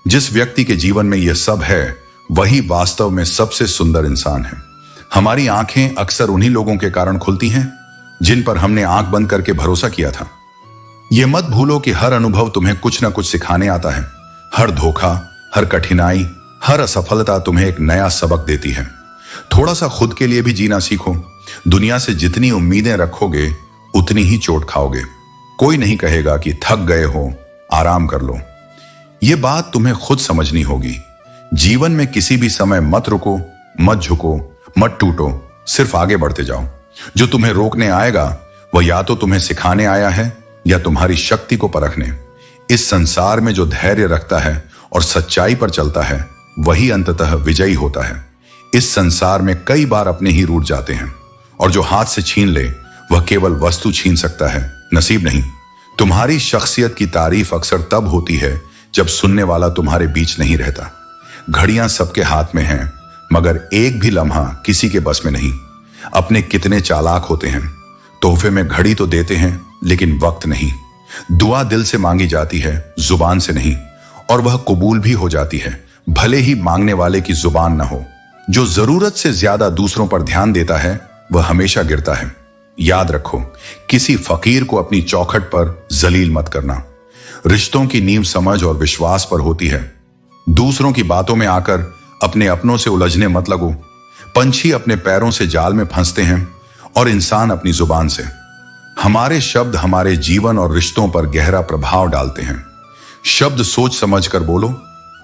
जिस व्यक्ति के जीवन में यह सब है वही वास्तव में सबसे सुंदर इंसान है। हमारी आंखें अक्सर उन्हीं लोगों के कारण खुलती हैं जिन पर हमने आंख बंद करके भरोसा किया था। यह मत भूलो कि हर अनुभव तुम्हें कुछ ना कुछ सिखाने आता है। हर धोखा, हर कठिनाई, हर असफलता तुम्हें एक नया सबक देती है। थोड़ा सा खुद के लिए भी जीना सीखो। दुनिया से जितनी उम्मीदें रखोगे उतनी ही चोट खाओगे। कोई नहीं कहेगा कि थक गए हो, आराम कर लो। यह बात तुम्हें खुद समझनी होगी। जीवन में किसी भी समय मत रुको, मत झुको, मत टूटो, सिर्फ आगे बढ़ते जाओ। जो तुम्हें रोकने आएगा वह या तो तुम्हें सिखाने आया है या तुम्हारी शक्ति को परखने। इस संसार में जो धैर्य रखता है और सच्चाई पर चलता है वही अंततः विजयी होता है। इस संसार में कई बार अपने ही रूठ जाते हैं और जो हाथ से छीन ले वह केवल वस्तु छीन सकता है, नसीब नहीं। तुम्हारी शख्सियत की तारीफ अक्सर तब होती है जब सुनने वाला तुम्हारे बीच नहीं रहता। घड़ियां सबके हाथ में हैं, मगर एक भी लम्हा किसी के बस में नहीं। अपने कितने चालाक होते हैं, तोहफे में घड़ी तो देते हैं लेकिन वक्त नहीं। दुआ दिल से मांगी जाती है, जुबान से नहीं, और वह कबूल भी हो जाती है भले ही मांगने वाले की जुबान ना हो। जो जरूरत से ज्यादा दूसरों पर ध्यान देता है वह हमेशा गिरता है। याद रखो, किसी फकीर को अपनी चौखट पर जलील मत करना। रिश्तों की नींव समझ और विश्वास पर होती है। दूसरों की बातों में आकर अपने अपनों से उलझने मत लगो। पंछी अपने पैरों से जाल में फंसते हैं और इंसान अपनी जुबान से। हमारे शब्द हमारे जीवन और रिश्तों पर गहरा प्रभाव डालते हैं। शब्द सोच समझ कर बोलो,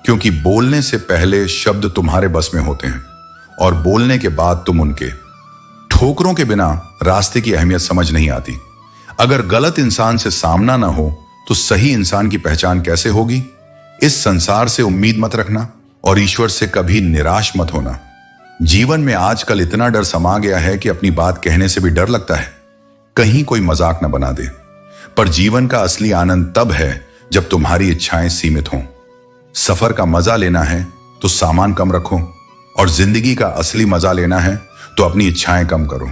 क्योंकि बोलने से पहले शब्द तुम्हारे बस में होते हैं और बोलने के बाद तुम उनके। ठोकरों के बिना रास्ते की अहमियत समझ नहीं आती। अगर गलत इंसान से सामना ना हो तो सही इंसान की पहचान कैसे होगी। इस संसार से उम्मीद मत रखना और ईश्वर से कभी निराश मत होना। जीवन में आजकल इतना डर समा गया है कि अपनी बात कहने से भी डर लगता है, कहीं कोई मजाक न बना दे। पर जीवन का असली आनंद तब है जब तुम्हारी इच्छाएं सीमित हों। सफर का मजा लेना है तो सामान कम रखो, और जिंदगी का असली मजा लेना है तो अपनी इच्छाएं कम करो।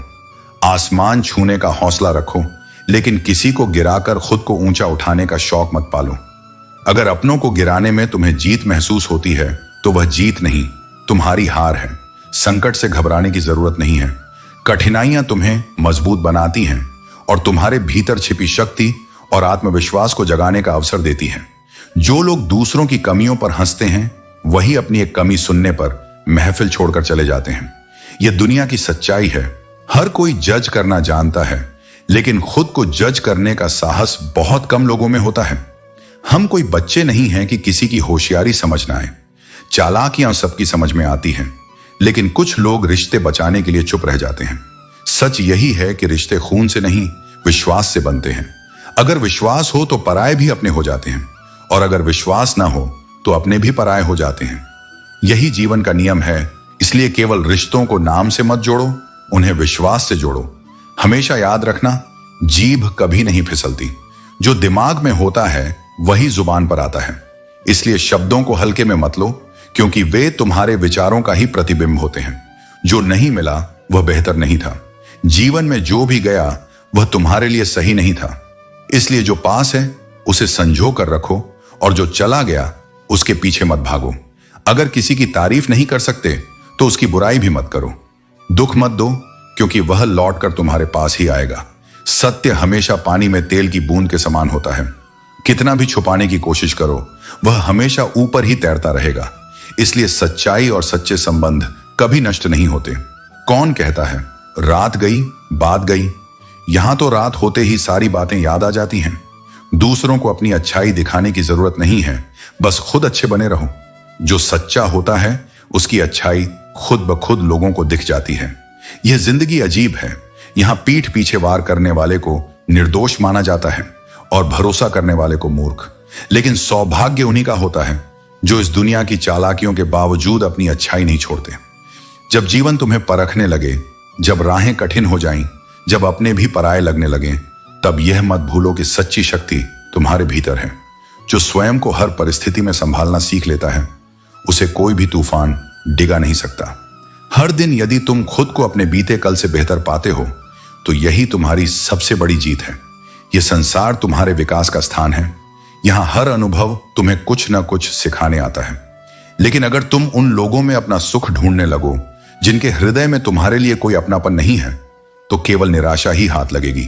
आसमान छूने का हौसला रखो, लेकिन किसी को गिराकर खुद को ऊंचा उठाने का शौक मत पालो। अगर अपनों को गिराने में तुम्हें जीत महसूस होती है तो वह जीत नहीं, तुम्हारी हार है। संकट से घबराने की जरूरत नहीं है। कठिनाइयां तुम्हें मजबूत बनाती हैं और तुम्हारे भीतर छिपी शक्ति और आत्मविश्वास को जगाने का अवसर देती है। जो लोग दूसरों की कमियों पर हंसते हैं वही अपनी एक कमी सुनने पर महफिल छोड़कर चले जाते हैं। यह दुनिया की सच्चाई है। हर कोई जज करना जानता है, लेकिन खुद को जज करने का साहस बहुत कम लोगों में होता है। हम कोई बच्चे नहीं हैं कि किसी की होशियारी समझना है। चालाकियां सबकी समझ में आती हैं, लेकिन कुछ लोग रिश्ते बचाने के लिए चुप रह जाते हैं। सच यही है कि रिश्ते खून से नहीं, विश्वास से बनते हैं। अगर विश्वास हो तो पराये भी अपने हो जाते हैं, और अगर विश्वास ना हो तो अपने भी पराये हो जाते हैं। यही जीवन का नियम है। इसलिए केवल रिश्तों को नाम से मत जोड़ो, उन्हें विश्वास से जोड़ो। हमेशा याद रखना, जीभ कभी नहीं फिसलती। जो दिमाग में होता है वही जुबान पर आता है। इसलिए शब्दों को हल्के में मत लो, क्योंकि वे तुम्हारे विचारों का ही प्रतिबिंब होते हैं। जो नहीं मिला वह बेहतर नहीं था। जीवन में जो भी गया वह तुम्हारे लिए सही नहीं था। इसलिए जो पास है उसे संजो कर रखो, और जो चला गया उसके पीछे मत भागो। अगर किसी की तारीफ नहीं कर सकते तो उसकी बुराई भी मत करो। दुख मत दो, क्योंकि वह लौट कर तुम्हारे पास ही आएगा। सत्य हमेशा पानी में तेल की बूंद के समान होता है। कितना भी छुपाने की कोशिश करो वह हमेशा ऊपर ही तैरता रहेगा। इसलिए सच्चाई और सच्चे संबंध कभी नष्ट नहीं होते। कौन कहता है रात गई बात गई? यहां तो रात होते ही सारी बातें याद आ जाती हैं। दूसरों को अपनी अच्छाई दिखाने की जरूरत नहीं है, बस खुद अच्छे बने रहो। जो सच्चा होता है उसकी अच्छाई खुद ब खुद लोगों को दिख जाती है। यह जिंदगी अजीब है। यहां पीठ पीछे वार करने वाले को निर्दोष माना जाता है और भरोसा करने वाले को मूर्ख। लेकिन सौभाग्य उन्हीं का होता है जो इस दुनिया की चालाकियों के बावजूद अपनी अच्छाई नहीं छोड़ते। जब जीवन तुम्हें परखने लगे, जब राहें कठिन हो जाएं, जब अपने भी पराये लगने लगे, तब यह मत भूलो कि सच्ची शक्ति तुम्हारे भीतर है। जो स्वयं को हर परिस्थिति में संभालना सीख लेता है उसे कोई भी तूफान डिगा नहीं सकता। हर दिन यदि तुम खुद को अपने बीते कल से बेहतर पाते हो तो यही तुम्हारी सबसे बड़ी जीत है। यह संसार तुम्हारे विकास का स्थान है। यहां हर अनुभव तुम्हें कुछ ना कुछ सिखाने आता है। लेकिन अगर तुम उन लोगों में अपना सुख ढूंढने लगो जिनके हृदय में तुम्हारे लिए कोई अपनापन नहीं है, तो केवल निराशा ही हाथ लगेगी।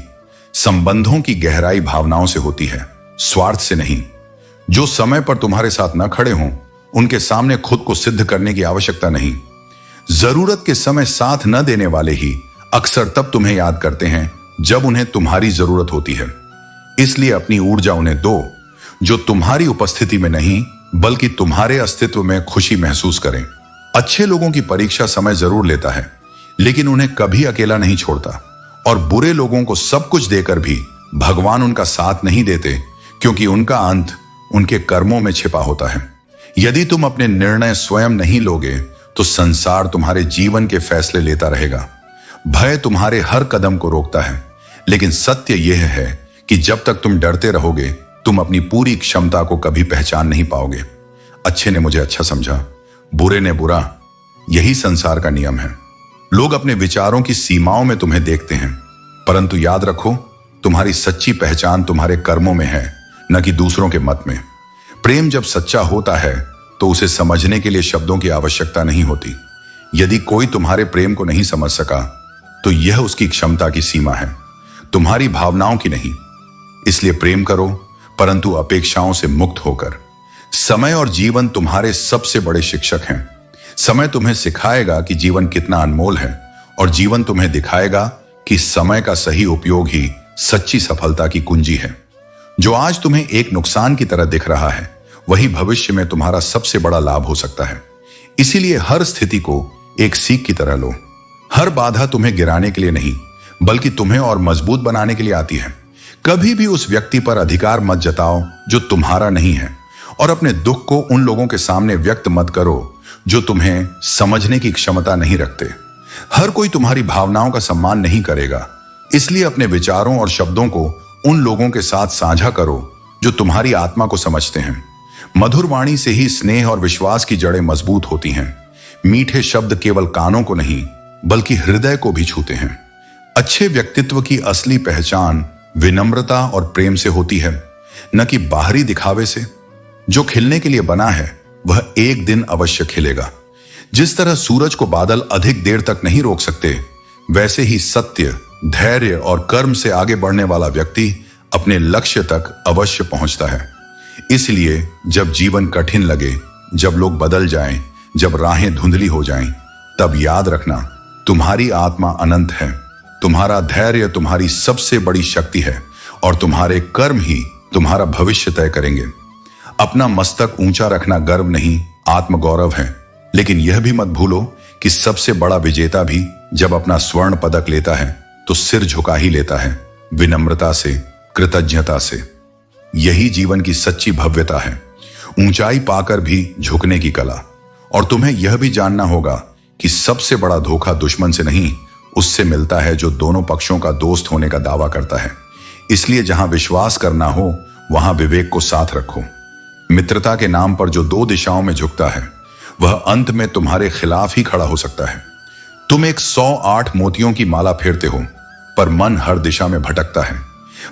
संबंधों की गहराई भावनाओं से होती है, स्वार्थ से नहीं। जो समय पर तुम्हारे साथ न खड़े हों उनके सामने खुद को सिद्ध करने की आवश्यकता नहीं। जरूरत के समय साथ न देने वाले ही अक्सर तब तुम्हें याद करते हैं जब उन्हें तुम्हारी जरूरत होती है। इसलिए अपनी ऊर्जा उन्हें दो जो तुम्हारी उपस्थिति में नहीं बल्कि तुम्हारे अस्तित्व में खुशी महसूस करें। अच्छे लोगों की परीक्षा समय जरूर लेता है, लेकिन उन्हें कभी अकेला नहीं छोड़ता। और बुरे लोगों को सब कुछ देकर भी भगवान उनका साथ नहीं देते, क्योंकि उनका अंत उनके कर्मों में छिपा होता है। यदि तुम अपने निर्णय स्वयं नहीं लोगे तो संसार तुम्हारे जीवन के फैसले लेता रहेगा। भय तुम्हारे हर कदम को रोकता है, लेकिन सत्य यह है कि जब तक तुम डरते रहोगे तुम अपनी पूरी क्षमता को कभी पहचान नहीं पाओगे। अच्छे ने मुझे अच्छा समझा, बुरे ने बुरा, यही संसार का नियम है। लोग अपने विचारों की सीमाओं में तुम्हें देखते हैं, परंतु याद रखो तुम्हारी सच्ची पहचान तुम्हारे कर्मों में है, न कि दूसरों के मत में। प्रेम जब सच्चा होता है तो उसे समझने के लिए शब्दों की आवश्यकता नहीं होती। यदि कोई तुम्हारे प्रेम को नहीं समझ सका तो यह उसकी क्षमता की सीमा है, तुम्हारी भावनाओं की नहीं। इसलिए प्रेम करो, परंतु अपेक्षाओं से मुक्त होकर। समय और जीवन तुम्हारे सबसे बड़े शिक्षक हैं। समय तुम्हें सिखाएगा कि जीवन कितना अनमोल है, और जीवन तुम्हें दिखाएगा कि समय का सही उपयोग ही सच्ची सफलता की कुंजी है। जो आज तुम्हें एक नुकसान की तरह दिख रहा है, वही भविष्य में तुम्हारा सबसे बड़ा लाभ हो सकता है। इसीलिए हर स्थिति को एक सीख की तरह लो। हर बाधा तुम्हें गिराने के लिए नहीं, बल्कि तुम्हें और मजबूत बनाने के लिए आती है। कभी भी उस व्यक्ति पर अधिकार मत जताओ जो तुम्हारा नहीं है, और अपने दुख को उन लोगों के सामने व्यक्त मत करो जो तुम्हें समझने की क्षमता नहीं रखते। हर कोई तुम्हारी भावनाओं का सम्मान नहीं करेगा, इसलिए अपने विचारों और शब्दों को उन लोगों के साथ साझा करो जो तुम्हारी आत्मा को समझते हैं। मधुर वाणी से ही स्नेह और विश्वास की जड़ें मजबूत होती हैं। मीठे शब्द केवल कानों को नहीं बल्कि हृदय को भी छूते हैं। अच्छे व्यक्तित्व की असली पहचान विनम्रता और प्रेम से होती है, न कि बाहरी दिखावे से। जो खिलने के लिए बना है वह एक दिन अवश्य खिलेगा। जिस तरह सूरज को बादल अधिक देर तक नहीं रोक सकते, वैसे ही सत्य, धैर्य और कर्म से आगे बढ़ने वाला व्यक्ति अपने लक्ष्य तक अवश्य पहुंचता है। इसलिए जब जीवन कठिन लगे, जब लोग बदल जाएं, जब राहें धुंधली हो जाएं, तब याद रखना तुम्हारी आत्मा अनंत है। तुम्हारा धैर्य तुम्हारी सबसे बड़ी शक्ति है, और तुम्हारे कर्म ही तुम्हारा भविष्य तय करेंगे। अपना मस्तक ऊंचा रखना गर्व नहीं, आत्मगौरव है। लेकिन यह भी मत भूलो कि सबसे बड़ा विजेता भी जब अपना स्वर्ण पदक लेता है तो सिर झुका ही लेता है, विनम्रता से, कृतज्ञता से। यही जीवन की सच्ची भव्यता है, ऊंचाई पाकर भी झुकने की कला। और तुम्हें यह भी जानना होगा कि सबसे बड़ा धोखा दुश्मन से नहीं, उससे मिलता है जो दोनों पक्षों का दोस्त होने का दावा करता है। इसलिए जहां विश्वास करना हो वहां विवेक को साथ रखो। मित्रता के नाम पर जो दो दिशाओं में झुकता है वह अंत में तुम्हारे खिलाफ ही खड़ा हो सकता है। तुम एक 108 मोतियों की माला फेरते हो, पर मन हर दिशा में भटकता है।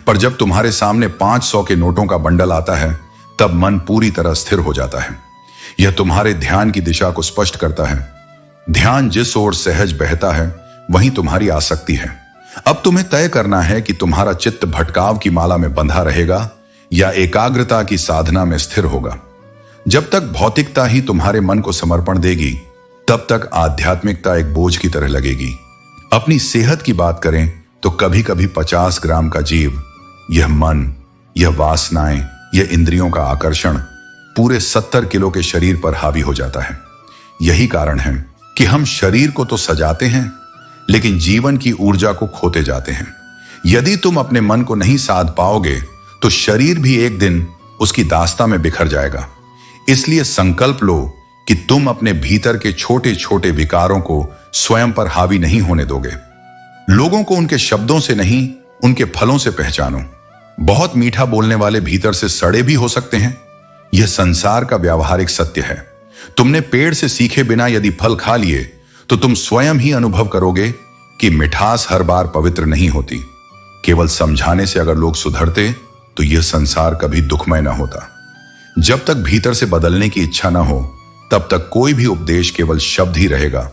पर जब तुम्हारे सामने 500 के नोटों का बंडल आता है, तब मन पूरी तरह स्थिर हो जाता है। यह तुम्हारे ध्यान की दिशा को स्पष्ट करता है। ध्यान जिस ओर सहज बहता है वहीं तुम्हारी आसक्ति है। अब तुम्हें तय करना है कि तुम्हारा चित्त भटकाव की माला में बंधा रहेगा या एकाग्रता की साधना में स्थिर होगा। जब तक भौतिकता ही तुम्हारे मन को समर्पण देगी, तब तक आध्यात्मिकता एक बोझ की तरह लगेगी। अपनी सेहत की बात करें तो कभी कभी 50 ग्राम का जीव, यह मन, यह वासनाएं, यह इंद्रियों का आकर्षण पूरे 70 किलो के शरीर पर हावी हो जाता है। यही कारण है कि हम शरीर को तो सजाते हैं, लेकिन जीवन की ऊर्जा को खोते जाते हैं। यदि तुम अपने मन को नहीं साध पाओगे तो शरीर भी एक दिन उसकी दास्तां में बिखर जाएगा। इसलिए संकल्प लो कि तुम अपने भीतर के छोटे छोटे विकारों को स्वयं पर हावी नहीं होने दोगे। लोगों को उनके शब्दों से नहीं, उनके फलों से पहचानो। बहुत मीठा बोलने वाले भीतर से सड़े भी हो सकते हैं। यह संसार का व्यावहारिक सत्य है। तुमने पेड़ से सीखे बिना यदि फल खा लिए तो तुम स्वयं ही अनुभव करोगे कि मिठास हर बार पवित्र नहीं होती। केवल समझाने से अगर लोग सुधरते तो यह संसार कभी दुखमय न होता। जब तक भीतर से बदलने की इच्छा न हो, तब तक कोई भी उपदेश केवल शब्द ही रहेगा,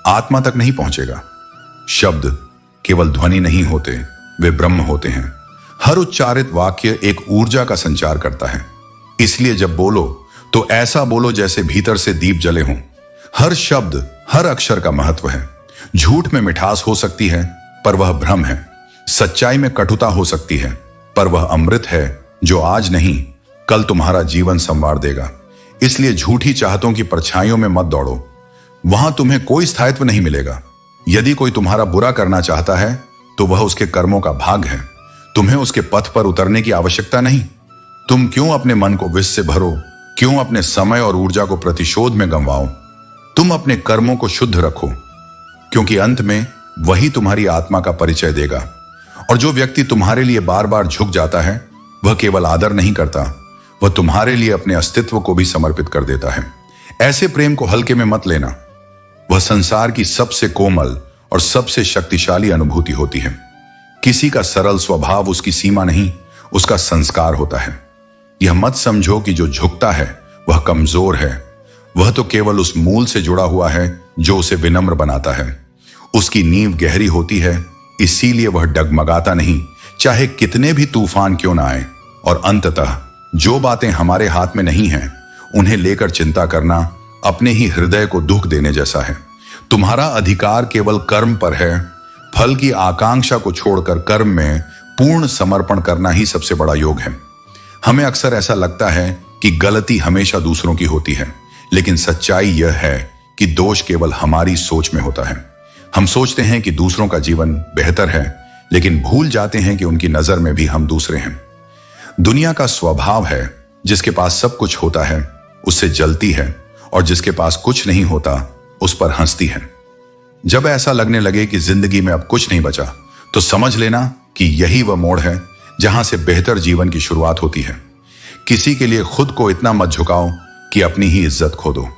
आत्मा तक नहीं पहुंचेगा। शब्द केवल ध्वनि नहीं होते, वे ब्रह्म होते हैं। हर उच्चारित वाक्य एक ऊर्जा का संचार करता है। इसलिए जब बोलो तो ऐसा बोलो जैसे भीतर से दीप जले हों। हर शब्द, हर अक्षर का महत्व है। झूठ में मिठास हो सकती है, पर वह भ्रम है। सच्चाई में कटुता हो सकती है, पर वह अमृत है जो आज नहीं कल तुम्हारा जीवन संवार देगा। इसलिए झूठी चाहतों की परछाइयों में मत दौड़ो, वहां तुम्हें कोई स्थायित्व नहीं मिलेगा। यदि कोई तुम्हारा बुरा करना चाहता है तो वह उसके कर्मों का भाग है। तुम्हें उसके पथ पर उतरने की आवश्यकता नहीं। तुम क्यों अपने मन को विष से भरो, क्यों अपने समय और ऊर्जा को प्रतिशोध में गंवाओ। तुम अपने कर्मों को शुद्ध रखो, क्योंकि अंत में वही तुम्हारी आत्मा का परिचय देगा। और जो व्यक्ति तुम्हारे लिए बार बार झुक जाता है वह केवल आदर नहीं करता, वह तुम्हारे लिए अपने अस्तित्व को भी समर्पित कर देता है। ऐसे प्रेम को हल्के में मत लेना। वह संसार की सबसे कोमल और सबसे शक्तिशाली अनुभूति होती है। किसी का सरल स्वभाव उसकी सीमा नहीं, उसका संस्कार होता है। यह मत समझो कि जो झुकता है वह कमजोर है। वह तो केवल उस मूल से जुड़ा हुआ है जो उसे विनम्र बनाता है। उसकी नींव गहरी होती है, इसीलिए वह डगमगाता नहीं, चाहे कितने भी तूफान क्यों ना आए। और अंततः जो बातें हमारे हाथ में नहीं हैं, उन्हें लेकर चिंता करना अपने ही हृदय को दुख देने जैसा है। तुम्हारा अधिकार केवल कर्म पर है। फल की आकांक्षा को छोड़कर कर्म में पूर्ण समर्पण करना ही सबसे बड़ा योग है। हमें अक्सर ऐसा लगता है कि गलती हमेशा दूसरों की होती है, लेकिन सच्चाई यह है कि दोष केवल हमारी सोच में होता है। हम सोचते हैं कि दूसरों का जीवन बेहतर है, लेकिन भूल जाते हैं कि उनकी नजर में भी हम दूसरे हैं। दुनिया का स्वभाव है, जिसके पास सब कुछ होता है उससे जलती है, और जिसके पास कुछ नहीं होता उस पर हंसती है। जब ऐसा लगने लगे कि जिंदगी में अब कुछ नहीं बचा, तो समझ लेना कि यही वह मोड़ है जहां से बेहतर जीवन की शुरुआत होती है। किसी के लिए खुद को इतना मत झुकाओ कि अपनी ही इज्जत खो दो।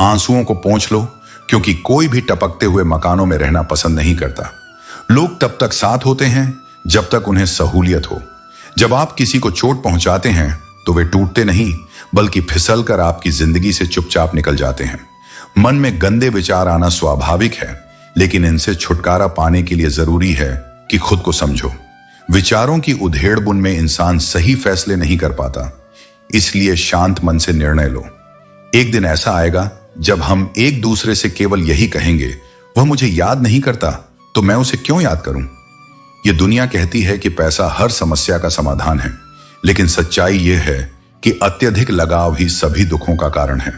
आंसुओं को पोंछ लो, क्योंकि कोई भी टपकते हुए मकानों में रहना पसंद नहीं करता। लोग तब तक साथ होते हैं जब तक उन्हें सहूलियत हो। जब आप किसी को चोट पहुंचाते हैं तो वे टूटते नहीं, बल्कि फिसल कर आपकी जिंदगी से चुपचाप निकल जाते हैं। मन में गंदे विचार आना स्वाभाविक है, लेकिन इनसे छुटकारा पाने के लिए जरूरी है कि खुद को समझो। विचारों की उधेड़-बुन में इंसान सही फैसले नहीं कर पाता, इसलिए शांत मन से निर्णय लो। एक दिन ऐसा आएगा जब हम एक दूसरे से केवल यही कहेंगे, वह मुझे याद नहीं करता तो मैं उसे क्यों याद करूं। यह दुनिया कहती है कि पैसा हर समस्या का समाधान है, लेकिन सच्चाई यह है कि अत्यधिक लगाव ही सभी दुखों का कारण है।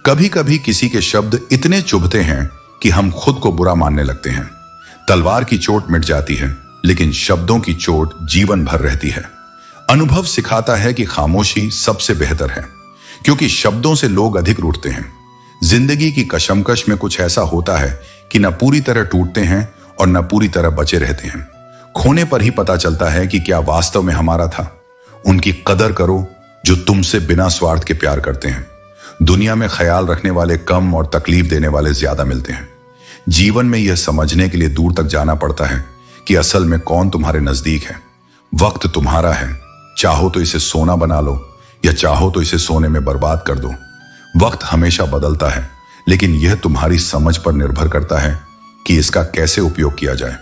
कभी कभी किसी के शब्द इतने चुभते हैं कि हम खुद को बुरा मानने लगते हैं। तलवार की चोट मिट जाती है, लेकिन शब्दों की चोट जीवन भर रहती है। अनुभव सिखाता है कि खामोशी सबसे बेहतर है, क्योंकि शब्दों से लोग अधिक रूठते हैं। जिंदगी की कशमकश में कुछ ऐसा होता है कि न पूरी तरह टूटते हैं और न पूरी तरह बचे रहते हैं। खोने पर ही पता चलता है कि क्या वास्तव में हमारा था। उनकी कदर करो जो तुमसे बिना स्वार्थ के प्यार करते हैं। दुनिया में ख्याल रखने वाले कम और तकलीफ देने वाले ज्यादा मिलते हैं। जीवन में यह समझने के लिए दूर तक जाना पड़ता है कि असल में कौन तुम्हारे नजदीक है। वक्त तुम्हारा है, चाहो तो इसे सोना बना लो या चाहो तो इसे सोने में बर्बाद कर दो। वक्त हमेशा बदलता है, लेकिन यह तुम्हारी समझ पर निर्भर करता है कि इसका कैसे उपयोग किया जाए।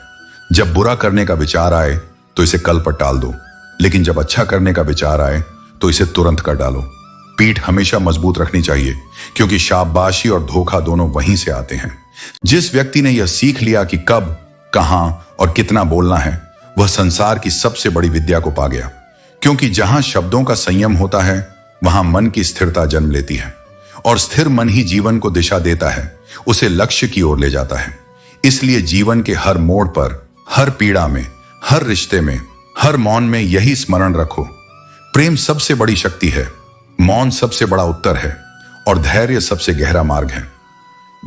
जब बुरा करने का विचार आए तो इसे कल पर टाल दो, लेकिन जब अच्छा करने का विचार आए तो इसे तुरंत कर डालो। पीठ हमेशा मजबूत रखनी चाहिए, क्योंकि शाबाशी और धोखा दोनों वहीं से आते हैं। जिस व्यक्ति ने यह सीख लिया कि कब, कहां और कितना बोलना है, वह संसार की सबसे बड़ी विद्या को पा गया। क्योंकि जहां शब्दों का संयम होता है, वहां मन की स्थिरता जन्म लेती है, और स्थिर मन ही जीवन को दिशा देता है, उसे लक्ष्य की ओर ले जाता है। इसलिए जीवन के हर मोड़ पर, हर पीड़ा में, हर रिश्ते में, हर मौन में यही स्मरण रखो, प्रेम सबसे बड़ी शक्ति है, मौन सबसे बड़ा उत्तर है, और धैर्य सबसे गहरा मार्ग है।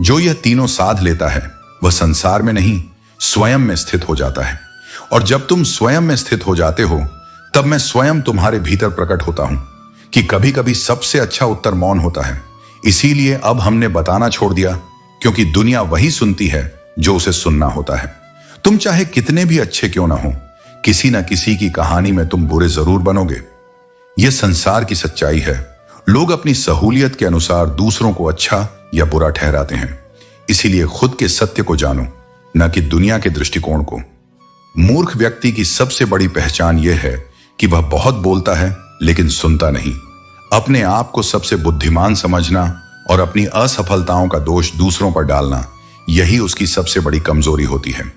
जो यह तीनों साध लेता है वह संसार में नहीं, स्वयं में स्थित हो जाता है। और जब तुम स्वयं में स्थित हो जाते हो, तब मैं स्वयं तुम्हारे भीतर प्रकट होता हूं कि कभी कभी सबसे अच्छा उत्तर मौन होता है। इसीलिए अब हमने बताना छोड़ दिया, क्योंकि दुनिया वही सुनती है जो उसे सुनना होता है। तुम चाहे कितने भी अच्छे क्यों ना हो, किसी न किसी की कहानी में तुम बुरे जरूर बनोगे। यह संसार की सच्चाई है। लोग अपनी सहूलियत के अनुसार दूसरों को अच्छा या बुरा ठहराते हैं। इसीलिए खुद के सत्य को जानो, न कि दुनिया के दृष्टिकोण को। मूर्ख व्यक्ति की सबसे बड़ी पहचान यह है कि वह बहुत बोलता है लेकिन सुनता नहीं। अपने आप को सबसे बुद्धिमान समझना और अपनी असफलताओं का दोष दूसरों पर डालना, यही उसकी सबसे बड़ी कमजोरी होती है।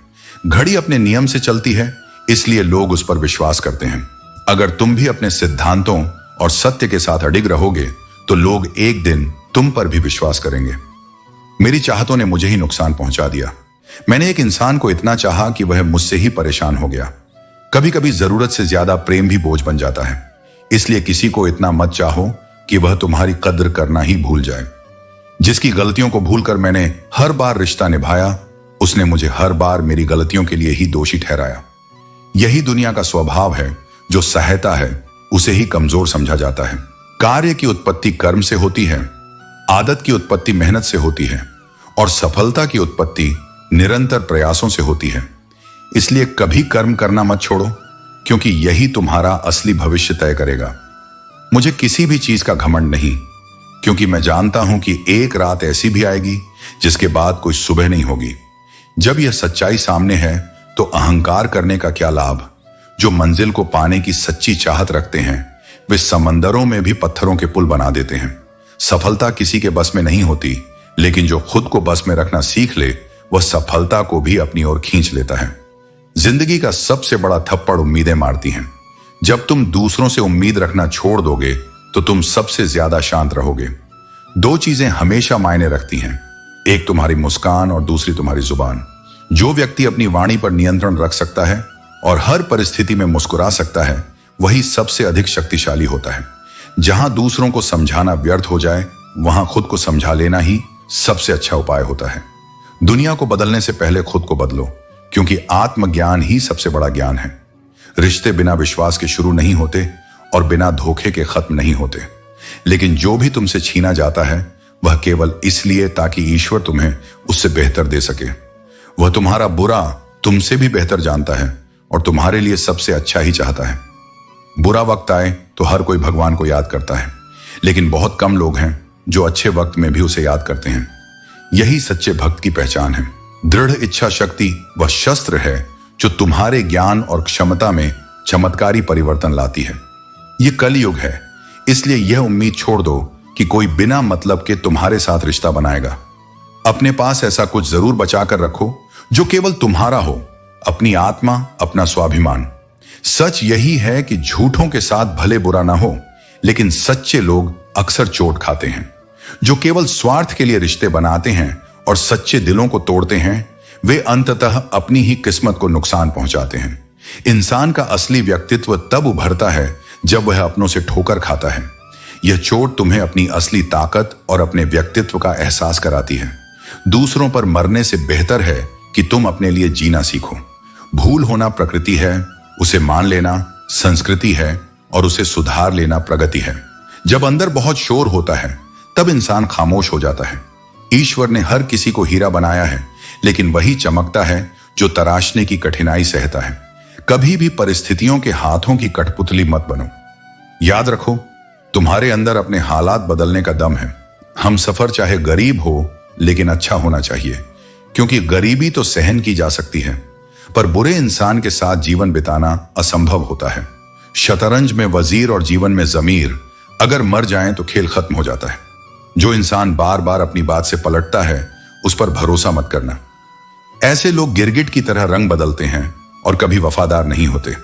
घड़ी अपने नियम से चलती है, इसलिए लोग उस पर विश्वास करते हैं। अगर तुम भी अपने सिद्धांतों और सत्य के साथ अडिग रहोगे, तो लोग एक दिन तुम पर भी विश्वास करेंगे। मेरी चाहतों ने मुझे ही नुकसान पहुंचा दिया, मैंने एक इंसान को इतना चाहा कि वह मुझसे ही परेशान हो गया। कभी कभी जरूरत से ज्यादा प्रेम भी बोझ बन जाता है। इसलिए किसी को इतना मत चाहो कि वह तुम्हारी कद्र करना ही भूल जाए। जिसकी गलतियों को भूलकर मैंने हर बार रिश्ता निभाया, उसने मुझे हर बार मेरी गलतियों के लिए ही दोषी ठहराया। यही दुनिया का स्वभाव है। जो सहता है उसे ही कमजोर समझा जाता है। कार्य की उत्पत्ति कर्म से होती है, आदत की उत्पत्ति मेहनत से होती है और सफलता की उत्पत्ति निरंतर प्रयासों से होती है। इसलिए कभी कर्म करना मत छोड़ो, क्योंकि यही तुम्हारा असली भविष्य तय करेगा। मुझे किसी भी चीज का घमंड नहीं, क्योंकि मैं जानता हूं कि एक रात ऐसी भी आएगी जिसके बाद कोई सुबह नहीं होगी। जब यह सच्चाई सामने है तो अहंकार करने का क्या लाभ। जो मंजिल को पाने की सच्ची चाहत रखते हैं वे समंदरों में भी पत्थरों के पुल बना देते हैं। सफलता किसी के बस में नहीं होती, लेकिन जो खुद को बस में रखना सीख ले वह सफलता को भी अपनी ओर खींच लेता है। जिंदगी का सबसे बड़ा थप्पड़ उम्मीदें मारती हैं। जब तुम दूसरों से उम्मीद रखना छोड़ दोगे तो तुम सबसे ज्यादा शांत रहोगे। दो चीजें हमेशा मायने रखती हैं, एक तुम्हारी मुस्कान और दूसरी तुम्हारी जुबान। जो व्यक्ति अपनी वाणी पर नियंत्रण रख सकता है और हर परिस्थिति में मुस्कुरा सकता है, वही सबसे अधिक शक्तिशाली होता है। जहां दूसरों को समझाना व्यर्थ हो जाए, वहां खुद को समझा लेना ही सबसे अच्छा उपाय होता है। दुनिया को बदलने से पहले खुद को बदलो, क्योंकि आत्मज्ञान ही सबसे बड़ा ज्ञान है। रिश्ते बिना विश्वास के शुरू नहीं होते और बिना धोखे के खत्म नहीं होते। लेकिन जो भी तुमसे छीना जाता है वह केवल इसलिए ताकि ईश्वर तुम्हें उससे बेहतर दे सके। वह तुम्हारा बुरा तुमसे भी बेहतर जानता है और तुम्हारे लिए सबसे अच्छा ही चाहता है। बुरा वक्त आए तो हर कोई भगवान को याद करता है, लेकिन बहुत कम लोग हैं जो अच्छे वक्त में भी उसे याद करते हैं। यही सच्चे भक्त की पहचान है। दृढ़ इच्छा शक्ति वह शस्त्र है जो तुम्हारे ज्ञान और क्षमता में चमत्कारी परिवर्तन लाती है। यह कलयुग है, इसलिए यह उम्मीद छोड़ दो कि कोई बिना मतलब के तुम्हारे साथ रिश्ता बनाएगा। अपने पास ऐसा कुछ जरूर बचा कर रखो जो केवल तुम्हारा हो, अपनी आत्मा, अपना स्वाभिमान। सच यही है कि झूठों के साथ भले बुरा ना हो, लेकिन सच्चे लोग अक्सर चोट खाते हैं। जो केवल स्वार्थ के लिए रिश्ते बनाते हैं और सच्चे दिलों को तोड़ते हैं, वे अंततः अपनी ही किस्मत को नुकसान पहुंचाते हैं। इंसान का असली व्यक्तित्व तब उभरता है जब वह अपनों से ठोकर खाता है। यह चोट तुम्हें अपनी असली ताकत और अपने व्यक्तित्व का एहसास कराती है। दूसरों पर मरने से बेहतर है कि तुम अपने लिए जीना सीखो। भूल होना प्रकृति है, उसे मान लेना संस्कृति है और उसे सुधार लेना प्रगति है। जब अंदर बहुत शोर होता है तब इंसान खामोश हो जाता है। ईश्वर ने हर किसी को हीरा बनाया है, लेकिन वही चमकता है जो तराशने की कठिनाई सहता है। कभी भी परिस्थितियों के हाथों की कठपुतली मत बनो। याद रखो, तुम्हारे अंदर अपने हालात बदलने का दम है। हम सफर चाहे गरीब हो, लेकिन अच्छा होना चाहिए, क्योंकि गरीबी तो सहन की जा सकती है, पर बुरे इंसान के साथ जीवन बिताना असंभव होता है। शतरंज में वजीर और जीवन में जमीर अगर मर जाएं तो खेल खत्म हो जाता है। जो इंसान बार बार अपनी बात से पलटता है, उस पर भरोसा मत करना। ऐसे लोग गिरगिट की तरह रंग बदलते हैं और कभी वफादार नहीं होते।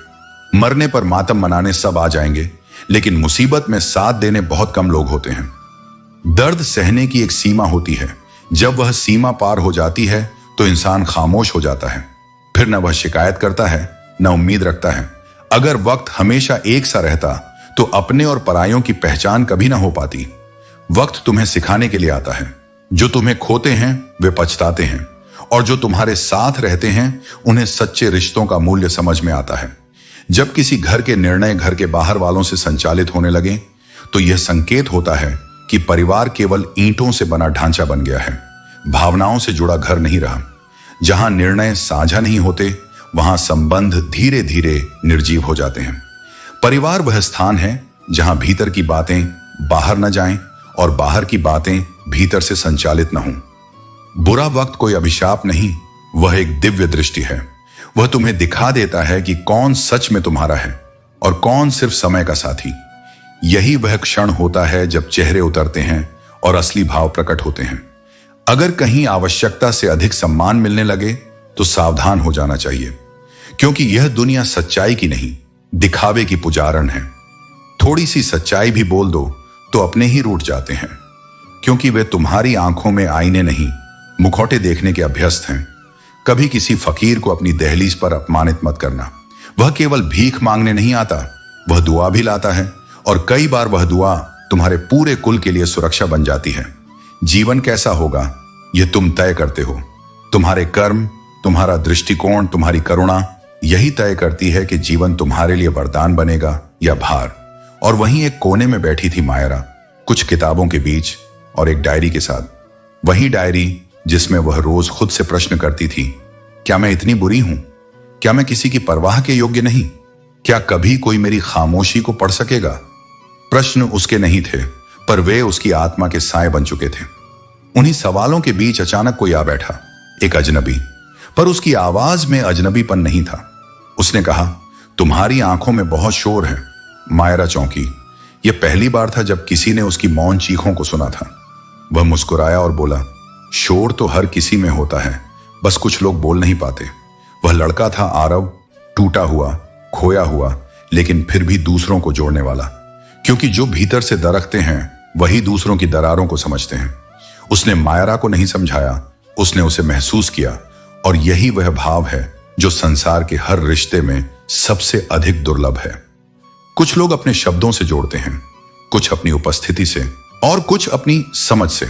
मरने पर मातम मनाने सब आ जाएंगे, लेकिन मुसीबत में साथ देने बहुत कम लोग होते हैं। दर्द सहने की एक सीमा होती है। जब वह सीमा पार हो जाती है तो इंसान खामोश हो जाता है। फिर न वह शिकायत करता है, न उम्मीद रखता है। अगर वक्त हमेशा एक सा रहता तो अपने और परायों की पहचान कभी ना हो पाती। वक्त तुम्हें सिखाने के लिए आता है। जो तुम्हें खोते हैं वे पछताते हैं, और जो तुम्हारे साथ रहते हैं उन्हें सच्चे रिश्तों का मूल्य समझ में आता है। जब किसी घर के निर्णय घर के बाहर वालों से संचालित होने लगे तो यह संकेत होता है कि परिवार केवल ईंटों से बना ढांचा बन गया है, भावनाओं से जुड़ा घर नहीं रहा। जहां निर्णय साझा नहीं होते, वहां संबंध धीरे धीरे निर्जीव हो जाते हैं। परिवार वह स्थान है जहां भीतर की बातें बाहर न जाएं और बाहर की बातें भीतर से संचालित न हों। बुरा वक्त कोई अभिशाप नहीं, वह एक दिव्य दृष्टि है। वह तुम्हें दिखा देता है कि कौन सच में तुम्हारा है और कौन सिर्फ समय का साथी। यही वह क्षण होता है जब चेहरे उतरते हैं और असली भाव प्रकट होते हैं। अगर कहीं आवश्यकता से अधिक सम्मान मिलने लगे तो सावधान हो जाना चाहिए, क्योंकि यह दुनिया सच्चाई की नहीं, दिखावे की पुजारण है। थोड़ी सी सच्चाई भी बोल दो तो अपने ही रूठ जाते हैं, क्योंकि वे तुम्हारी आंखों में आईने नहीं, मुखौटे देखने के अभ्यस्त हैं। कभी किसी फकीर को अपनी दहलीज पर अपमानित मत करना। वह केवल भीख मांगने नहीं आता, वह दुआ भी लाता है, और कई बार वह दुआ तुम्हारे पूरे कुल के लिए सुरक्षा बन जाती है। जीवन कैसा होगा यह तुम तय करते हो। तुम्हारे कर्म, तुम्हारा दृष्टिकोण, तुम्हारी करुणा यही तय करती है कि जीवन तुम्हारे लिए वरदान बनेगा या भार। और वहीं एक कोने में बैठी थी मायरा, कुछ किताबों के बीच और एक डायरी के साथ। वही डायरी जिसमें वह रोज खुद से प्रश्न करती थी, क्या मैं इतनी बुरी हूं? क्या मैं किसी की परवाह के योग्य नहीं? क्या कभी कोई मेरी खामोशी को पढ़ सकेगा? प्रश्न उसके नहीं थे, पर वे उसकी आत्मा के साए बन चुके थे। उन्हीं सवालों के बीच अचानक कोई आ बैठा, एक अजनबी, पर उसकी आवाज में अजनबीपन नहीं था। उसने कहा, तुम्हारी आंखों में बहुत शोर है। मायरा चौंकी। यह पहली बार था जब किसी ने उसकी मौन चीखों को सुना था। वह मुस्कुराया और बोला, शोर तो हर किसी में होता है, बस कुछ लोग बोल नहीं पाते। वह लड़का था आरव, टूटा हुआ, खोया हुआ, लेकिन फिर भी दूसरों को जोड़ने वाला। क्योंकि जो भीतर से दरकते हैं वही दूसरों की दरारों को समझते हैं। उसने मायरा को नहीं समझाया, उसने उसे महसूस किया, और यही वह भाव है जो संसार के हर रिश्ते में सबसे अधिक दुर्लभ है। कुछ लोग अपने शब्दों से जोड़ते हैं, कुछ अपनी उपस्थिति से, और कुछ अपनी समझ से।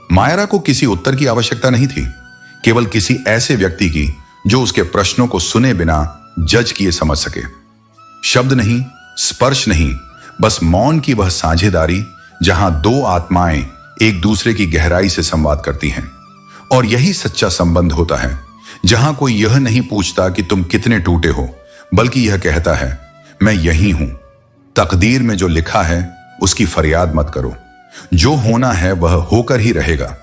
मायरा को किसी उत्तर की आवश्यकता नहीं थी, केवल किसी ऐसे व्यक्ति की जो उसके प्रश्नों को सुने बिना जज किए समझ सके। शब्द नहीं, स्पर्श नहीं, बस मौन की वह साझेदारी जहां दो आत्माएं एक दूसरे की गहराई से संवाद करती हैं। और यही सच्चा संबंध होता है, जहां कोई यह नहीं पूछता कि तुम कितने टूटे हो, बल्कि यह कहता है, मैं यही हूं। तकदीर में जो लिखा है उसकी फरियाद मत करो। जो होना है वह होकर ही रहेगा,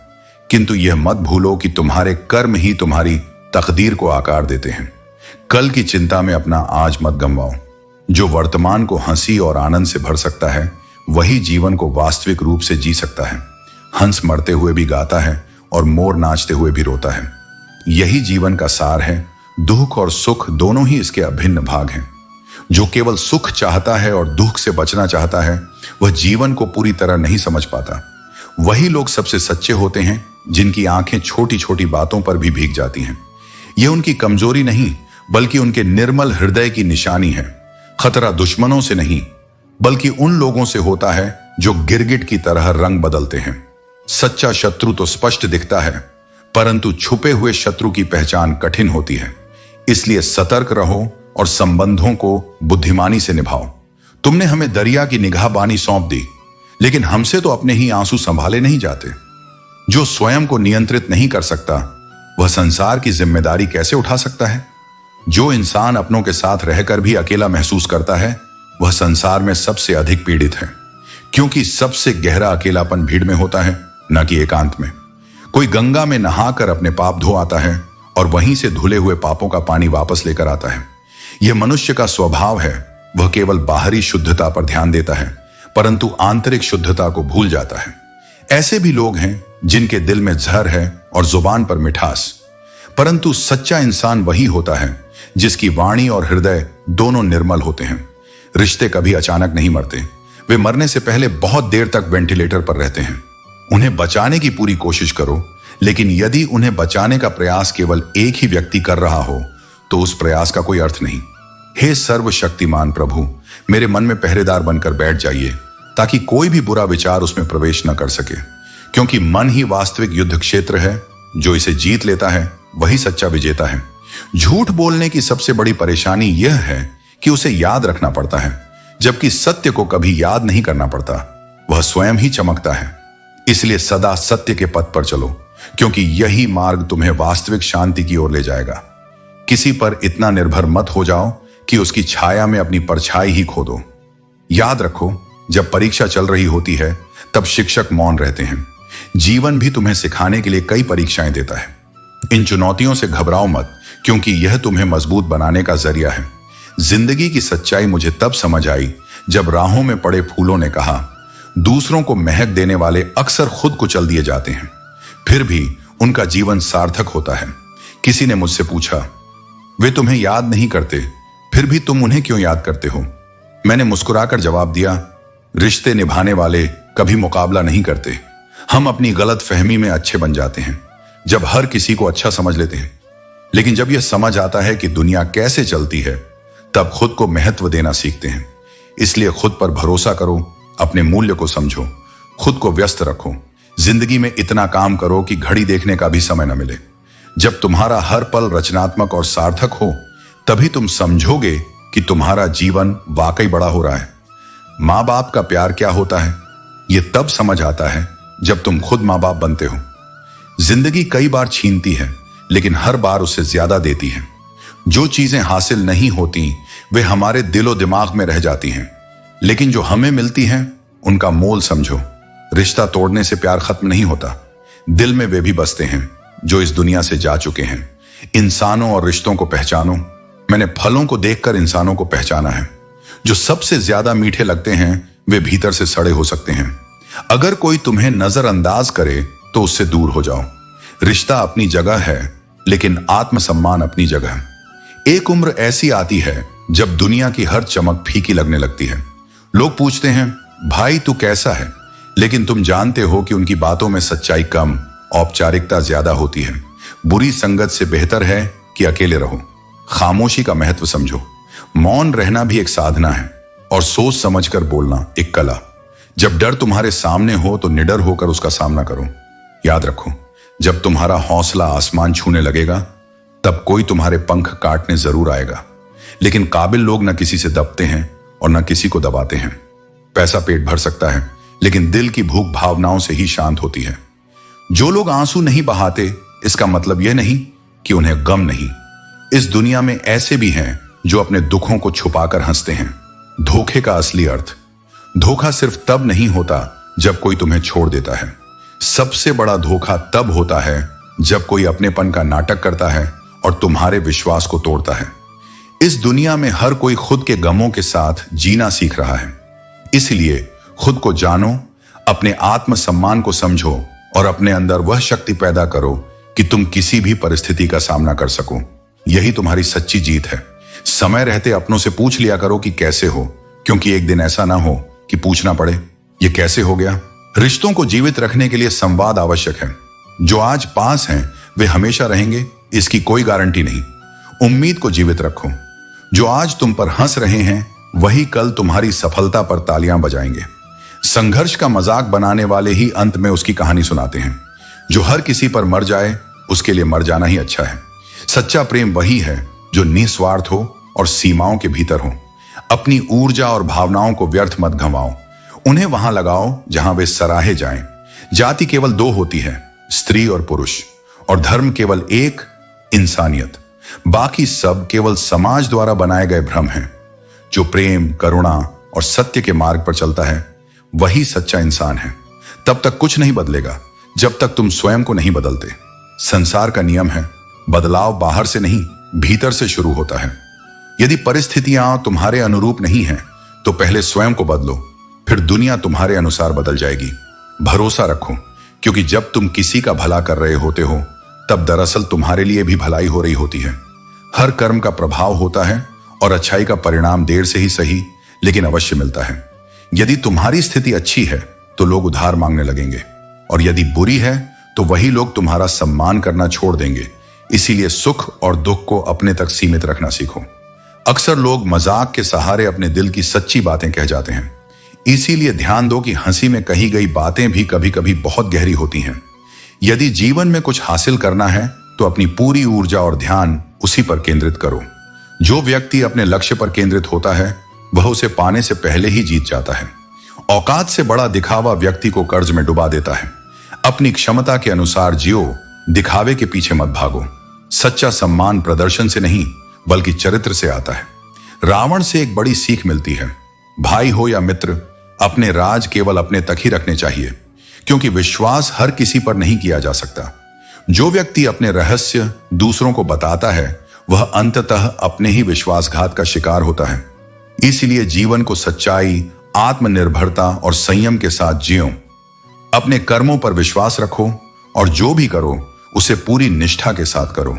किंतु यह मत भूलो कि तुम्हारे कर्म ही तुम्हारी तकदीर को आकार देते हैं। कल की चिंता में अपना आज मत गंवाओ। जो वर्तमान को हंसी और आनंद से भर सकता है वही जीवन को वास्तविक रूप से जी सकता है। हंस मरते हुए भी गाता है और मोर नाचते हुए भी रोता है। यही जीवन का सार है। दुख और सुख दोनों ही इसके अभिन्न भाग हैं। जो केवल सुख चाहता है और दुख से बचना चाहता है वह जीवन को पूरी तरह नहीं समझ पाता। वही लोग सबसे सच्चे होते हैं जिनकी आंखें छोटी छोटी बातों पर भी भीग जाती हैं। यह उनकी कमजोरी नहीं बल्कि उनके निर्मल हृदय की निशानी है। खतरा दुश्मनों से नहीं बल्कि उन लोगों से होता है जो गिरगिट की तरह रंग बदलते हैं। सच्चा शत्रु तो स्पष्ट दिखता है, परंतु छुपे हुए शत्रु की पहचान कठिन होती है। इसलिए सतर्क रहो और संबंधों को बुद्धिमानी से निभाओ। तुमने हमें दरिया की निगाहबानी सौंप दी, लेकिन हमसे तो अपने ही आंसू संभाले नहीं जाते। जो स्वयं को नियंत्रित नहीं कर सकता वह संसार की जिम्मेदारी कैसे उठा सकता है? जो इंसान अपनों के साथ रहकर भी अकेला महसूस करता है वह संसार में सबसे अधिक पीड़ित है, क्योंकि सबसे गहरा अकेलापन भीड़ में होता है, न कि एकांत में। कोई गंगा में नहाकर अपने पाप धो आता है और वहीं से धुले हुए पापों का पानी वापस लेकर आता है। यह मनुष्य का स्वभाव है। वह केवल बाहरी शुद्धता पर ध्यान देता है, परंतु आंतरिक शुद्धता को भूल जाता है। ऐसे भी लोग हैं जिनके दिल में जहर है और जुबान पर मिठास, परंतु सच्चा इंसान वही होता है जिसकी वाणी और हृदय दोनों निर्मल होते हैं। रिश्ते कभी अचानक नहीं मरते, वे मरने से पहले बहुत देर तक वेंटिलेटर पर रहते हैं। उन्हें बचाने की पूरी कोशिश करो, लेकिन यदि उन्हें बचाने का प्रयास केवल एक ही व्यक्ति कर रहा हो तो उस प्रयास का कोई अर्थ नहीं। हे सर्वशक्तिमान प्रभु, मेरे मन में पहरेदार बनकर बैठ जाइए ताकि कोई भी बुरा विचार उसमें प्रवेश न कर सके, क्योंकि मन ही वास्तविक युद्ध क्षेत्र है। जो इसे जीत लेता है वही सच्चा विजेता है। झूठ बोलने की सबसे बड़ी परेशानी यह है कि उसे याद रखना पड़ता है, जबकि सत्य को कभी याद नहीं करना पड़ता, वह स्वयं ही चमकता है। इसलिए सदा सत्य के पथ पर चलो, क्योंकि यही मार्ग तुम्हें वास्तविक शांति की ओर ले जाएगा। किसी पर इतना निर्भर मत हो जाओ कि उसकी छाया में अपनी परछाई ही खो दो। याद रखो, जब परीक्षा चल रही होती है तब शिक्षक मौन रहते हैं। जीवन भी तुम्हें सिखाने के लिए कई परीक्षाएं देता है। इन चुनौतियों से घबराओ मत, क्योंकि यह तुम्हें मजबूत बनाने का जरिया है। जिंदगी की सच्चाई मुझे तब समझ आई जब राहों में पड़े फूलों ने कहा, दूसरों को महक देने वाले अक्सर खुद कुचल दिए जाते हैं, फिर भी उनका जीवन सार्थक होता है। किसी ने मुझसे पूछा, वे तुम्हें याद नहीं करते, फिर भी तुम उन्हें क्यों याद करते हो? मैंने मुस्कुराकर जवाब दिया, रिश्ते निभाने वाले कभी मुकाबला नहीं करते। हम अपनी गलत फहमी में अच्छे बन जाते हैं जब हर किसी को अच्छा समझ लेते हैं। लेकिन जब यह समझ आता है कि दुनिया कैसे चलती है, तब खुद को महत्व देना सीखते हैं। इसलिए खुद पर भरोसा करो, अपने मूल्य को समझो, खुद को व्यस्त रखो। जिंदगी में इतना काम करो कि घड़ी देखने का भी समय न मिले। जब तुम्हारा हर पल रचनात्मक और सार्थक हो, तभी तुम समझोगे कि तुम्हारा जीवन वाकई बड़ा हो रहा है। माँ बाप का प्यार क्या होता है, यह तब समझ आता है जब तुम खुद माँ बाप बनते हो। जिंदगी कई बार छीनती है, लेकिन हर बार उससे ज्यादा देती है। जो चीजें हासिल नहीं होती वे हमारे दिलो दिमाग में रह जाती हैं, लेकिन जो हमें मिलती हैं उनका मोल समझो। रिश्ता तोड़ने से प्यार खत्म नहीं होता, दिल में वे भी बसते हैं जो इस दुनिया से जा चुके हैं। इंसानों और रिश्तों को पहचानो। मैंने फलों को देखकर इंसानों को पहचाना है। जो सबसे ज्यादा मीठे लगते हैं वे भीतर से सड़े हो सकते हैं। अगर कोई तुम्हें नजरअंदाज करे तो उससे दूर हो जाओ। रिश्ता अपनी जगह है, लेकिन आत्मसम्मान अपनी जगह। एक उम्र ऐसी आती है जब दुनिया की हर चमक फीकी लगने लगती है। लोग पूछते हैं, भाई तू कैसा है, लेकिन तुम जानते हो कि उनकी बातों में सच्चाई कम, औपचारिकता ज्यादा होती है। बुरी संगत से बेहतर है कि अकेले रहो। खामोशी का महत्व समझो। मौन रहना भी एक साधना है, और सोच समझकर बोलना एक कला। जब डर तुम्हारे सामने हो तो निडर होकर उसका सामना करो। याद रखो, जब तुम्हारा हौसला आसमान छूने लगेगा, तब कोई तुम्हारे पंख काटने जरूर आएगा। लेकिन काबिल लोग न किसी से दबते हैं और न किसी को दबाते हैं। पैसा पेट भर सकता है, लेकिन दिल की भूख भावनाओं से ही शांत होती है। जो लोग आंसू नहीं बहाते, इसका मतलब यह नहीं कि उन्हें गम नहीं। इस दुनिया में ऐसे भी हैं जो अपने दुखों को छुपाकर हंसते हैं। धोखे का असली अर्थ। धोखा सिर्फ तब नहीं होता जब कोई तुम्हें छोड़ देता है। सबसे बड़ा धोखा तब होता है जब कोई अपनेपन का नाटक करता है और तुम्हारे विश्वास को तोड़ता है। इस दुनिया में हर कोई खुद के गमों के साथ जीना सीख रहा है। इसलिए खुद को जानो, अपने आत्मसम्मान को समझो और अपने अंदर वह शक्ति पैदा करो कि तुम किसी भी परिस्थिति का सामना कर सको। यही तुम्हारी सच्ची जीत है। समय रहते अपनों से पूछ लिया करो कि कैसे हो, क्योंकि एक दिन ऐसा ना हो कि पूछना पड़े ये कैसे हो गया। रिश्तों को जीवित रखने के लिए संवाद आवश्यक है। जो आज पास हैं वे हमेशा रहेंगे, इसकी कोई गारंटी नहीं। उम्मीद को जीवित रखो। जो आज तुम पर हंस रहे हैं वही कल तुम्हारी सफलता पर तालियां बजाएंगे। संघर्ष का मजाक बनाने वाले ही अंत में उसकी कहानी सुनाते हैं। जो हर किसी पर मर जाए उसके लिए मर जाना ही अच्छा है। सच्चा प्रेम वही है जो निस्वार्थ हो और सीमाओं के भीतर हो। अपनी ऊर्जा और भावनाओं को व्यर्थ मत गंवाओ। उन्हें वहां लगाओ जहां वे सराहे जाएं। जाति केवल दो होती है, स्त्री और पुरुष, और धर्म केवल एक, इंसानियत। बाकी सब केवल समाज द्वारा बनाए गए भ्रम हैं। जो प्रेम, करुणा और सत्य के मार्ग पर चलता है वही सच्चा इंसान है। तब तक कुछ नहीं बदलेगा जब तक तुम स्वयं को नहीं बदलते। संसार का नियम है, बदलाव बाहर से नहीं भीतर से शुरू होता है। यदि परिस्थितियां तुम्हारे अनुरूप नहीं हैं, तो पहले स्वयं को बदलो, फिर दुनिया तुम्हारे अनुसार बदल जाएगी। भरोसा रखो, क्योंकि जब तुम किसी का भला कर रहे होते हो तब दरअसल तुम्हारे लिए भी भलाई हो रही होती है। हर कर्म का प्रभाव होता है और अच्छाई का परिणाम देर से ही सही, लेकिन अवश्य मिलता है। यदि तुम्हारी स्थिति अच्छी है तो लोग उधार मांगने लगेंगे, और यदि बुरी है तो वही लोग तुम्हारा सम्मान करना छोड़ देंगे। इसीलिए सुख और दुख को अपने तक सीमित रखना सीखो। अक्सर लोग मजाक के सहारे अपने दिल की सच्ची बातें कह जाते हैं। इसीलिए ध्यान दो कि हंसी में कही गई बातें भी कभी कभी बहुत गहरी होती हैं। यदि जीवन में कुछ हासिल करना है तो अपनी पूरी ऊर्जा और ध्यान उसी पर केंद्रित करो। जो व्यक्ति अपने लक्ष्य पर केंद्रित होता है वह उसे पाने से पहले ही जीत जाता है। औकात से बड़ा दिखावा व्यक्ति को कर्ज में डुबा देता है। अपनी क्षमता के अनुसार जियो, दिखावे के पीछे मत भागो। सच्चा सम्मान प्रदर्शन से नहीं बल्कि चरित्र से आता है। रावण से एक बड़ी सीख मिलती है, भाई हो या मित्र, अपने राज केवल अपने तक ही रखने चाहिए, क्योंकि विश्वास हर किसी पर नहीं किया जा सकता। जो व्यक्ति अपने रहस्य दूसरों को बताता है वह अंततः अपने ही विश्वासघात का शिकार होता है। इसलिए जीवन को सच्चाई, आत्मनिर्भरता और संयम के साथ जियो। अपने कर्मों पर विश्वास रखो और जो भी करो उसे पूरी निष्ठा के साथ करो।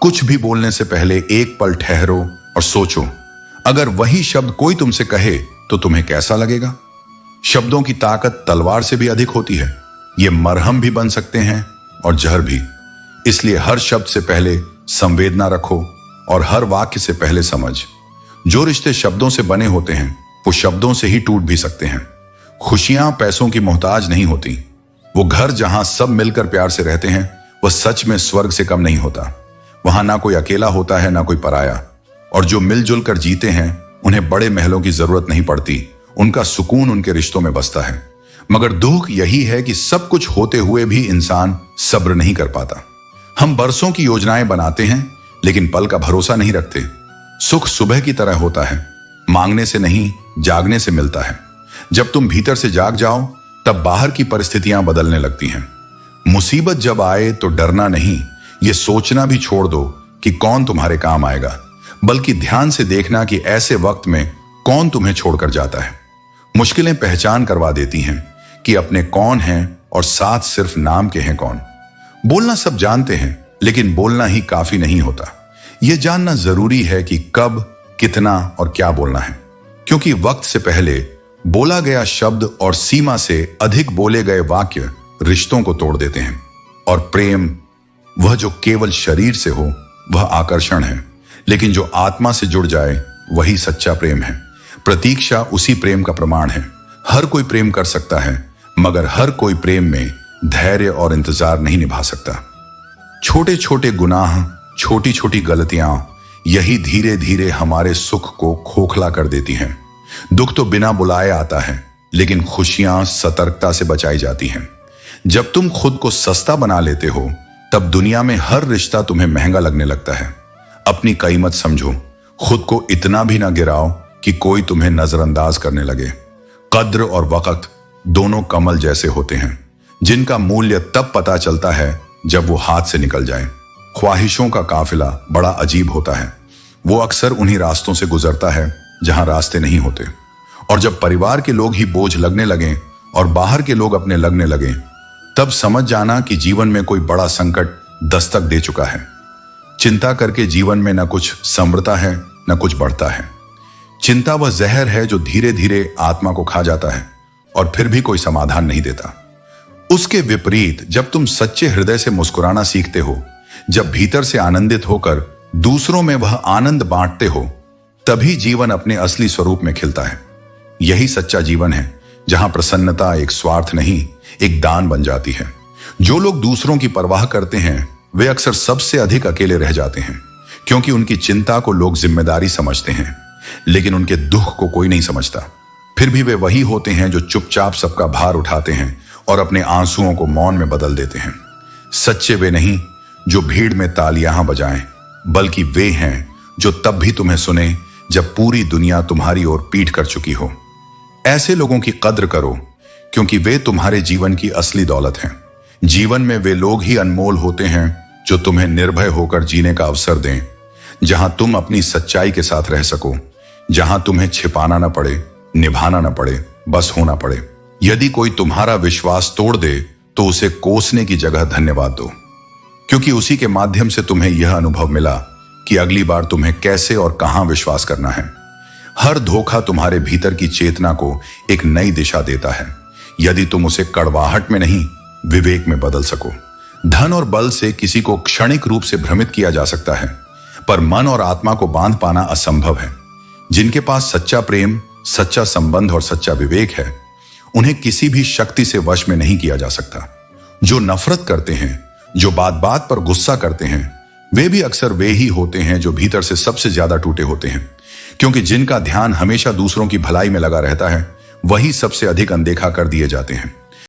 कुछ भी बोलने से पहले एक पल ठहरो और सोचो, अगर वही शब्द कोई तुमसे कहे तो तुम्हें कैसा लगेगा। शब्दों की ताकत तलवार से भी अधिक होती है। ये मरहम भी बन सकते हैं और जहर भी। इसलिए हर शब्द से पहले संवेदना रखो और हर वाक्य से पहले समझ। जो रिश्ते शब्दों से बने होते हैं वो शब्दों से ही टूट भी सकते हैं। खुशियां पैसों की मोहताज नहीं होती। वो घर जहां सब मिलकर प्यार से रहते हैं वह सच में स्वर्ग से कम नहीं होता। वहां ना कोई अकेला होता है ना कोई पराया, और जो मिलजुल कर जीते हैं उन्हें बड़े महलों की जरूरत नहीं पड़ती। उनका सुकून उनके रिश्तों में बसता है। मगर दुख यही है कि सब कुछ होते हुए भी इंसान सब्र नहीं कर पाता। हम बरसों की योजनाएं बनाते हैं लेकिन पल का भरोसा नहीं रखते। सुख सुबह की तरह होता है, मांगने से नहीं जागने से मिलता है। जब तुम भीतर से जाग जाओ तब बाहर की परिस्थितियां बदलने लगती हैं। मुसीबत जब आए तो डरना नहीं, ये सोचना भी छोड़ दो कि कौन तुम्हारे काम आएगा, बल्कि ध्यान से देखना कि ऐसे वक्त में कौन तुम्हें छोड़कर जाता है। मुश्किलें पहचान करवा देती हैं कि अपने कौन हैं और साथ सिर्फ नाम के हैं कौन। बोलना सब जानते हैं लेकिन बोलना ही काफी नहीं होता। यह जानना जरूरी है कि कब, कितना और क्या बोलना है, क्योंकि वक्त से पहले बोला गया शब्द और सीमा से अधिक बोले गए वाक्य रिश्तों को तोड़ देते हैं। और प्रेम, वह जो केवल शरीर से हो वह आकर्षण है, लेकिन जो आत्मा से जुड़ जाए वही सच्चा प्रेम है। प्रतीक्षा उसी प्रेम का प्रमाण है। हर कोई प्रेम कर सकता है मगर हर कोई प्रेम में धैर्य और इंतजार नहीं निभा सकता। छोटे छोटे गुनाह, छोटी छोटी गलतियां यही धीरे धीरे हमारे सुख को खोखला कर देती हैं। दुख तो बिना बुलाए आता है लेकिन खुशियां सतर्कता से बचाई जाती हैं। जब तुम खुद को सस्ता बना लेते हो तब दुनिया में हर रिश्ता तुम्हें महंगा लगने लगता है। अपनी कीमत समझो, खुद को इतना भी ना गिराओ कि कोई तुम्हें नजरअंदाज करने लगे। कद्र और वक्त दोनों कमल जैसे होते हैं जिनका मूल्य तब पता चलता है जब वो हाथ से निकल जाए। ख्वाहिशों का काफिला बड़ा अजीब होता है। वो अक्सर उन्हीं रास्तों से गुजरता है जहां रास्ते नहीं होते। और जब परिवार के लोग ही बोझ लगने लगें और बाहर के लोग अपने लगने लगें, तब समझ जाना कि जीवन में कोई बड़ा संकट दस्तक दे चुका है। चिंता करके जीवन में न कुछ संवरता है न कुछ बढ़ता है। चिंता वह जहर है जो धीरे धीरे आत्मा को खा जाता है और फिर भी कोई समाधान नहीं देता। उसके विपरीत जब तुम सच्चे हृदय से मुस्कुराना सीखते हो, जब भीतर से आनंदित होकर दूसरों में वह आनंद बांटते हो, तभी जीवन अपने असली स्वरूप में खिलता है। यही सच्चा जीवन है जहां प्रसन्नता एक स्वार्थ नहीं, एक दान बन जाती है। जो लोग दूसरों की परवाह करते हैं वे अक्सर सबसे अधिक अकेले रह जाते हैं, क्योंकि उनकी चिंता को लोग जिम्मेदारी समझते हैं लेकिन उनके दुख को कोई नहीं समझता। फिर भी वे वही होते हैं जो चुपचाप सबका भार उठाते हैं और अपने आंसुओं को मौन में बदल देते हैं। सच्चे वे नहीं जो भीड़ में तालियां बजाएं, बल्कि वे हैं जो तब भी तुम्हें सुने जब पूरी दुनिया तुम्हारी ओर पीठ कर चुकी हो। ऐसे लोगों की कद्र करो क्योंकि वे तुम्हारे जीवन की असली दौलत हैं। जीवन में वे लोग ही अनमोल होते हैं जो तुम्हें निर्भय होकर जीने का अवसर दें, जहां तुम अपनी सच्चाई के साथ रह सको, जहां तुम्हें छिपाना ना पड़े, निभाना ना पड़े, बस होना पड़े। यदि कोई तुम्हारा विश्वास तोड़ दे तो उसे कोसने की जगह धन्यवाद दो, क्योंकि उसी के माध्यम से तुम्हें यह अनुभव मिला कि अगली बार तुम्हें कैसे और कहां विश्वास करना है। हर धोखा तुम्हारे भीतर की चेतना को एक नई दिशा देता है, यदि तुम उसे कड़वाहट में नहीं विवेक में बदल सको। धन और बल से किसी को क्षणिक रूप से भ्रमित किया जा सकता है, पर मन और आत्मा को बांध पाना असंभव है। जिनके पास सच्चा प्रेम, सच्चा संबंध और सच्चा विवेक है, उन्हें किसी भी शक्ति से वश में नहीं किया जा सकता। जो नफरत करते हैं, जो बात बात पर गुस्सा करते हैं, वे भी अक्सर वे ही होते हैं जो भीतर से सबसे ज्यादा टूटे होते हैं, क्योंकि जिनका ध्यान हमेशा दूसरों की भलाई में लगा रहता है वही सबसे अधिक अनदेखा कर दिए जाते हैं।